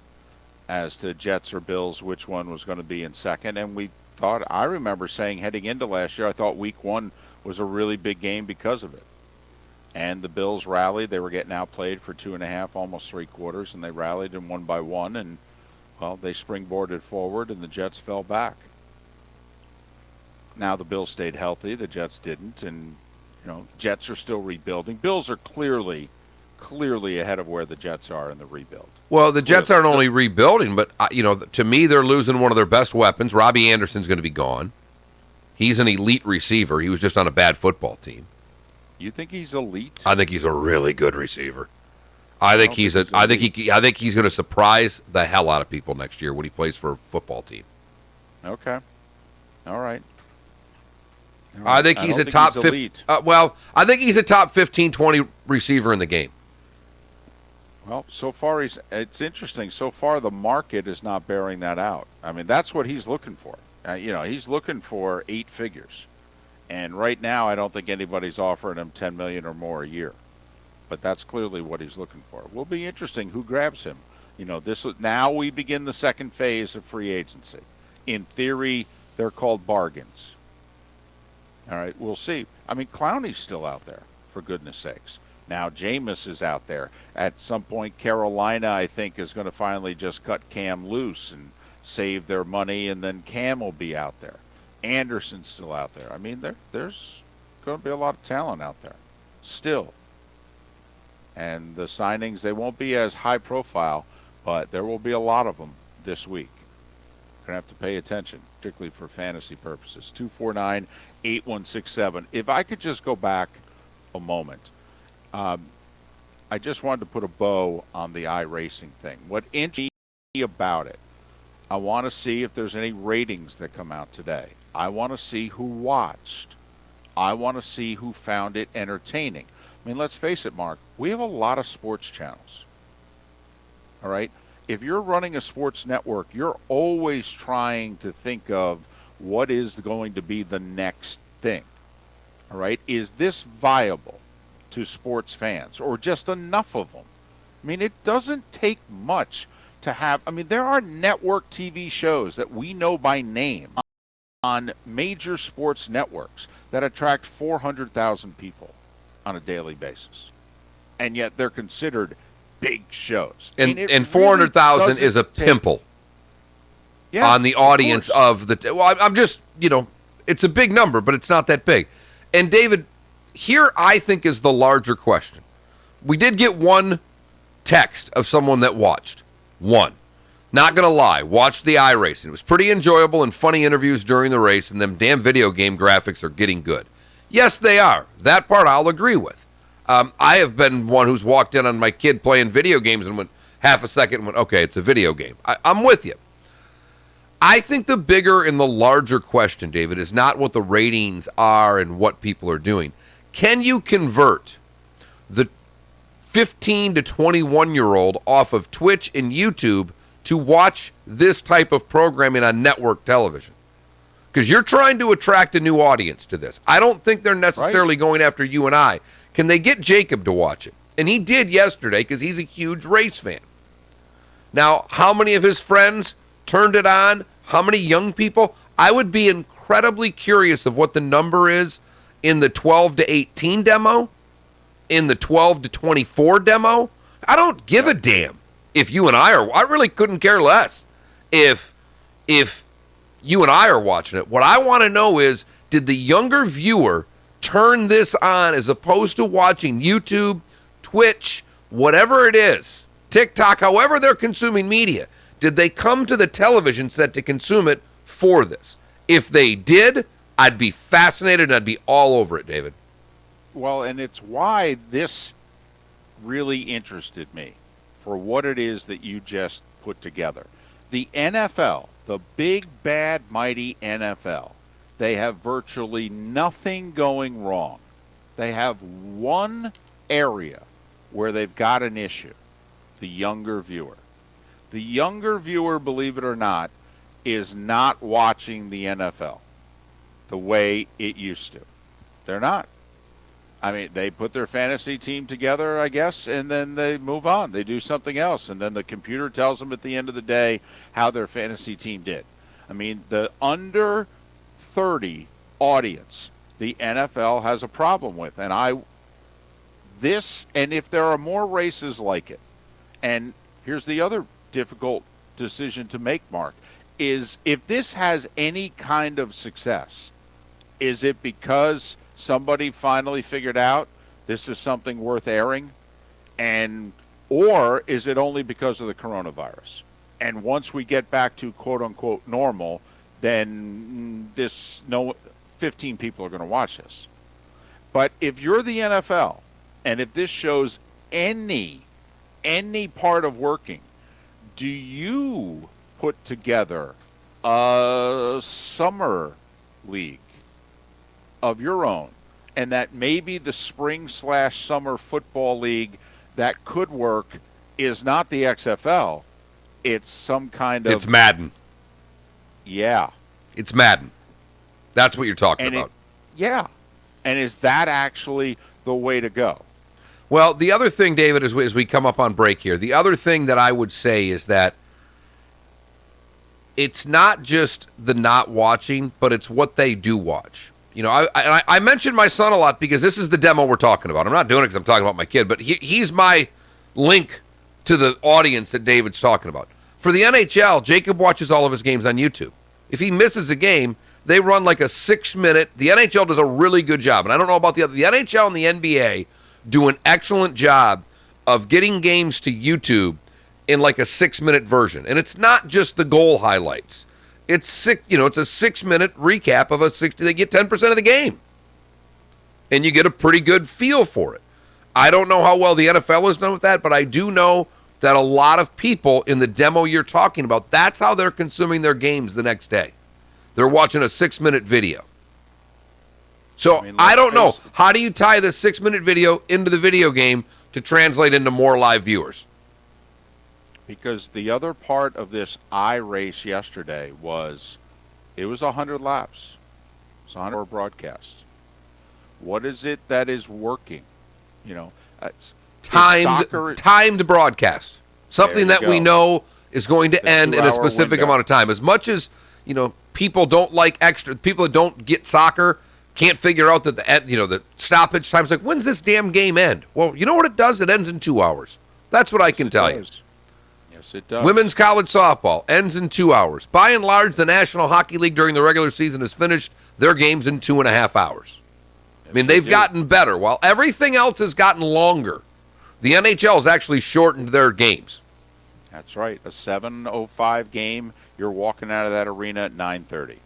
as to Jets or Bills, which one was going to be in second. And we thought, I remember saying heading into last year, I thought week one was a really big game because of it. And the Bills rallied. They were getting outplayed for 2.5, almost 3 quarters, and they rallied and won by 1. And, well, they springboarded forward, and the Jets fell back. Now the Bills stayed healthy. The Jets didn't. And, you know, Jets are still rebuilding. Bills are clearly ahead of where the Jets are in the rebuild. Well, the Jets aren't only rebuilding, but, you know, to me, they're losing one of their best weapons. Robbie Anderson's going to be gone. He's an elite receiver. He was just on a bad football team. You think he's elite? I think he's a really good receiver. I think he's going to surprise the hell out of people next year when he plays for a football team. Okay. All right. I think he's a top 15. I think he's a top 15, 20 receiver in the game. Well, so far it's interesting. So far the market is not bearing that out. I mean, that's what he's looking for. You know, he's looking for 8 figures. And right now I don't think anybody's offering him $10 million or more a year. But that's clearly what he's looking for. Will be interesting who grabs him. You know, now we begin the second phase of free agency. In theory, they're called bargains. All right, we'll see. I mean, Clowney's still out there, for goodness sakes. Now Jameis is out there. At some point, Carolina, I think, is going to finally just cut Cam loose and save their money, and then Cam will be out there. Anderson's still out there. I mean, there's going to be a lot of talent out there still. And the signings, they won't be as high profile, but there will be a lot of them this week. Going to have to pay attention, particularly for fantasy purposes. 249-8167. If I could just go back a moment, I just wanted to put a bow on the iRacing thing. What interests me about it, I want to see if there's any ratings that come out today. I want to see who watched. I want to see who found it entertaining. I mean, let's face it, Mark, we have a lot of sports channels. All right? If you're running a sports network, you're always trying to think of what is going to be the next thing. All right? Is this viable to sports fans or just enough of them? I mean, it doesn't take much to have. I mean, there are network TV shows that we know by name on major sports networks that attract 400,000 people on a daily basis. And yet they're considered big shows. And 400,000 is a pimple on the audience of the. Well, I'm just, you know, it's a big number, but it's not that big. And David, here I think is the larger question. We did get one text of someone that watched. One. Not going to lie, watched the iRacing. It was pretty enjoyable and funny interviews during the race, and them damn video game graphics are getting good. Yes, they are. That part I'll agree with. I have been one who's walked in on my kid playing video games and went half a second and went, okay, it's a video game. I'm with you. I think the bigger and the larger question, David, is not what the ratings are and what people are doing. Can you convert the 15 to 21-year-old off of Twitch and YouTube to watch this type of programming on network television? Because you're trying to attract a new audience to this. I don't think they're necessarily going after you and I. Can they get Jacob to watch it? And he did yesterday because he's a huge race fan. Now, how many of his friends turned it on? How many young people? I would be incredibly curious of what the number is in the 12 to 18 demo, in the 12 to 24 demo. I don't give a damn if you and I are. I really couldn't care less if you and I are watching it. What I want to know is, did the younger viewer turn this on as opposed to watching YouTube, Twitch, whatever it is, TikTok, however they're consuming media? Did they come to the television set to consume it for this? If they did, I'd be fascinated and I'd be all over it, David. Well, and it's why this really interested me for what it is that you just put together. The NFL, the big, bad, mighty NFL, they have virtually nothing going wrong. They have one area where they've got an issue, the younger viewer. The younger viewer, believe it or not, is not watching the NFL the way it used to. They're not. I mean, they put their fantasy team together, I guess, and then they move on. They do something else, and then the computer tells them at the end of the day how their fantasy team did. I mean, the under 30 audience, the NFL has a problem with. And if there are more races like it, and here's the other difficult decision to make, Mark, is if this has any kind of success, is it because somebody finally figured out this is something worth airing, or is it only because of the coronavirus? And once we get back to quote unquote normal, then 15 people are going to watch this. But if you're the NFL, and if this shows any part of working, do you put together a summer league of your own, and that maybe the spring/summer football league that could work is not the XFL, it's some kind of... It's Madden. Yeah. It's Madden. That's what you're talking about. Yeah. And is that actually the way to go? Well, the other thing, David, as we come up on break here, the other thing that I would say is that it's not just the not watching, but it's what they do watch. You know, I mentioned my son a lot because this is the demo we're talking about. I'm not doing it because I'm talking about my kid, but he's my link to the audience that David's talking about. For the NHL, Jacob watches all of his games on YouTube. If he misses a game, they run like a 6-minute. The NHL does a really good job, and I don't know about the other. The NHL and the NBA do an excellent job of getting games to YouTube in like a 6-minute version, and it's not just the goal highlights. It's it's a 6-minute recap of a 60. They get 10% of the game, and you get a pretty good feel for it. I don't know how well the NFL has done with that, but I do know that a lot of people in the demo you're talking about, that's how they're consuming their games the next day. They're watching a 6-minute video. So I don't know. How do you tie the 6-minute video into the video game to translate into more live viewers? Because the other part of this iRace yesterday was, it was 100 laps. It's a 100-hour broadcast. What is it that is working? Timed broadcast. Something that we know is going to end in a specific amount of time. As much as, people don't like extra, people that don't get soccer can't figure out that the stoppage time's like, when's this damn game end? Well, you know what it does? It ends in 2 hours. That's what I can tell you. Yes, it does. Women's college softball ends in 2 hours. By and large, the National Hockey League during the regular season has finished their games in 2.5 hours. I mean, they've gotten better. While everything else has gotten longer, the NHL has actually shortened their games. That's right. A 7:05 game, you're walking out of that arena at 9:30.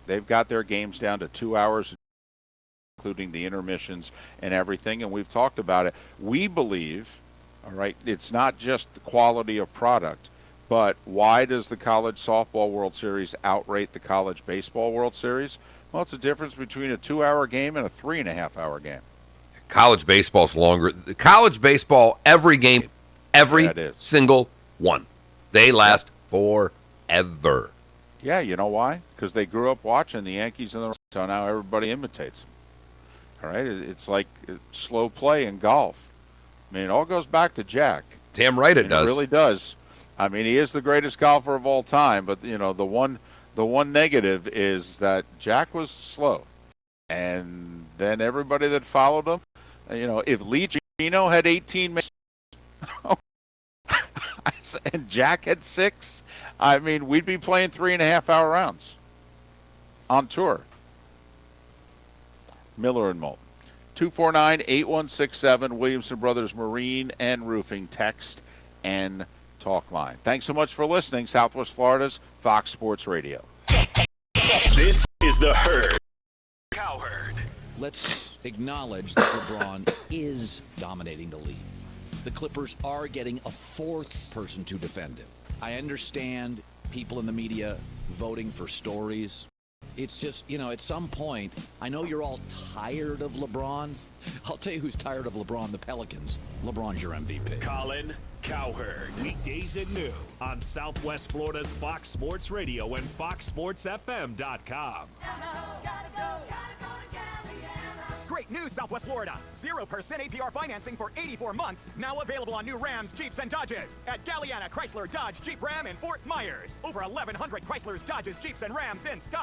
They've got their games down to 2 hours, including the intermissions and everything, and we've talked about it. We believe, all right, it's not just the quality of product, but why does the College Softball World Series outrate the College Baseball World Series? Well, it's a difference between a 2-hour game and a 3.5-hour game. College baseball's longer. College baseball, every game, every single one, they last forever. Yeah, you know why? Because they grew up watching the Yankees and the Reds, so now everybody imitates them. All right, it's like slow play in golf. I mean, it all goes back to Jack. Damn right it does. It really does. I mean, he is the greatest golfer of all time, but you know, the one negative is that Jack was slow, and then everybody that followed him, you know, if Lee Gino had 18 minutes and Jack had 6, I mean, we'd be playing 3.5-hour rounds on tour. Miller and Moulton. 249-8167, Williamson Brothers Marine and Roofing, text and talk line. Thanks so much for listening. Southwest Florida's Fox Sports Radio. This is The Herd. Cowherd. Let's acknowledge that LeBron is dominating the league. The Clippers are getting a fourth person to defend him. I understand people in the media voting for stories. It's just, you know, at some point, I know you're all tired of LeBron. I'll tell you who's tired of LeBron, the Pelicans. LeBron's your MVP. Colin Cowherd. Weekdays at noon on Southwest Florida's Fox Sports Radio and FoxSportsFM.com. Great news, Southwest Florida. 0% APR financing for 84 months. Now available on new Rams, Jeeps, and Dodges at Galliana Chrysler Dodge Jeep Ram in Fort Myers. Over 1,100 Chryslers, Dodges, Jeeps, and Rams in stock.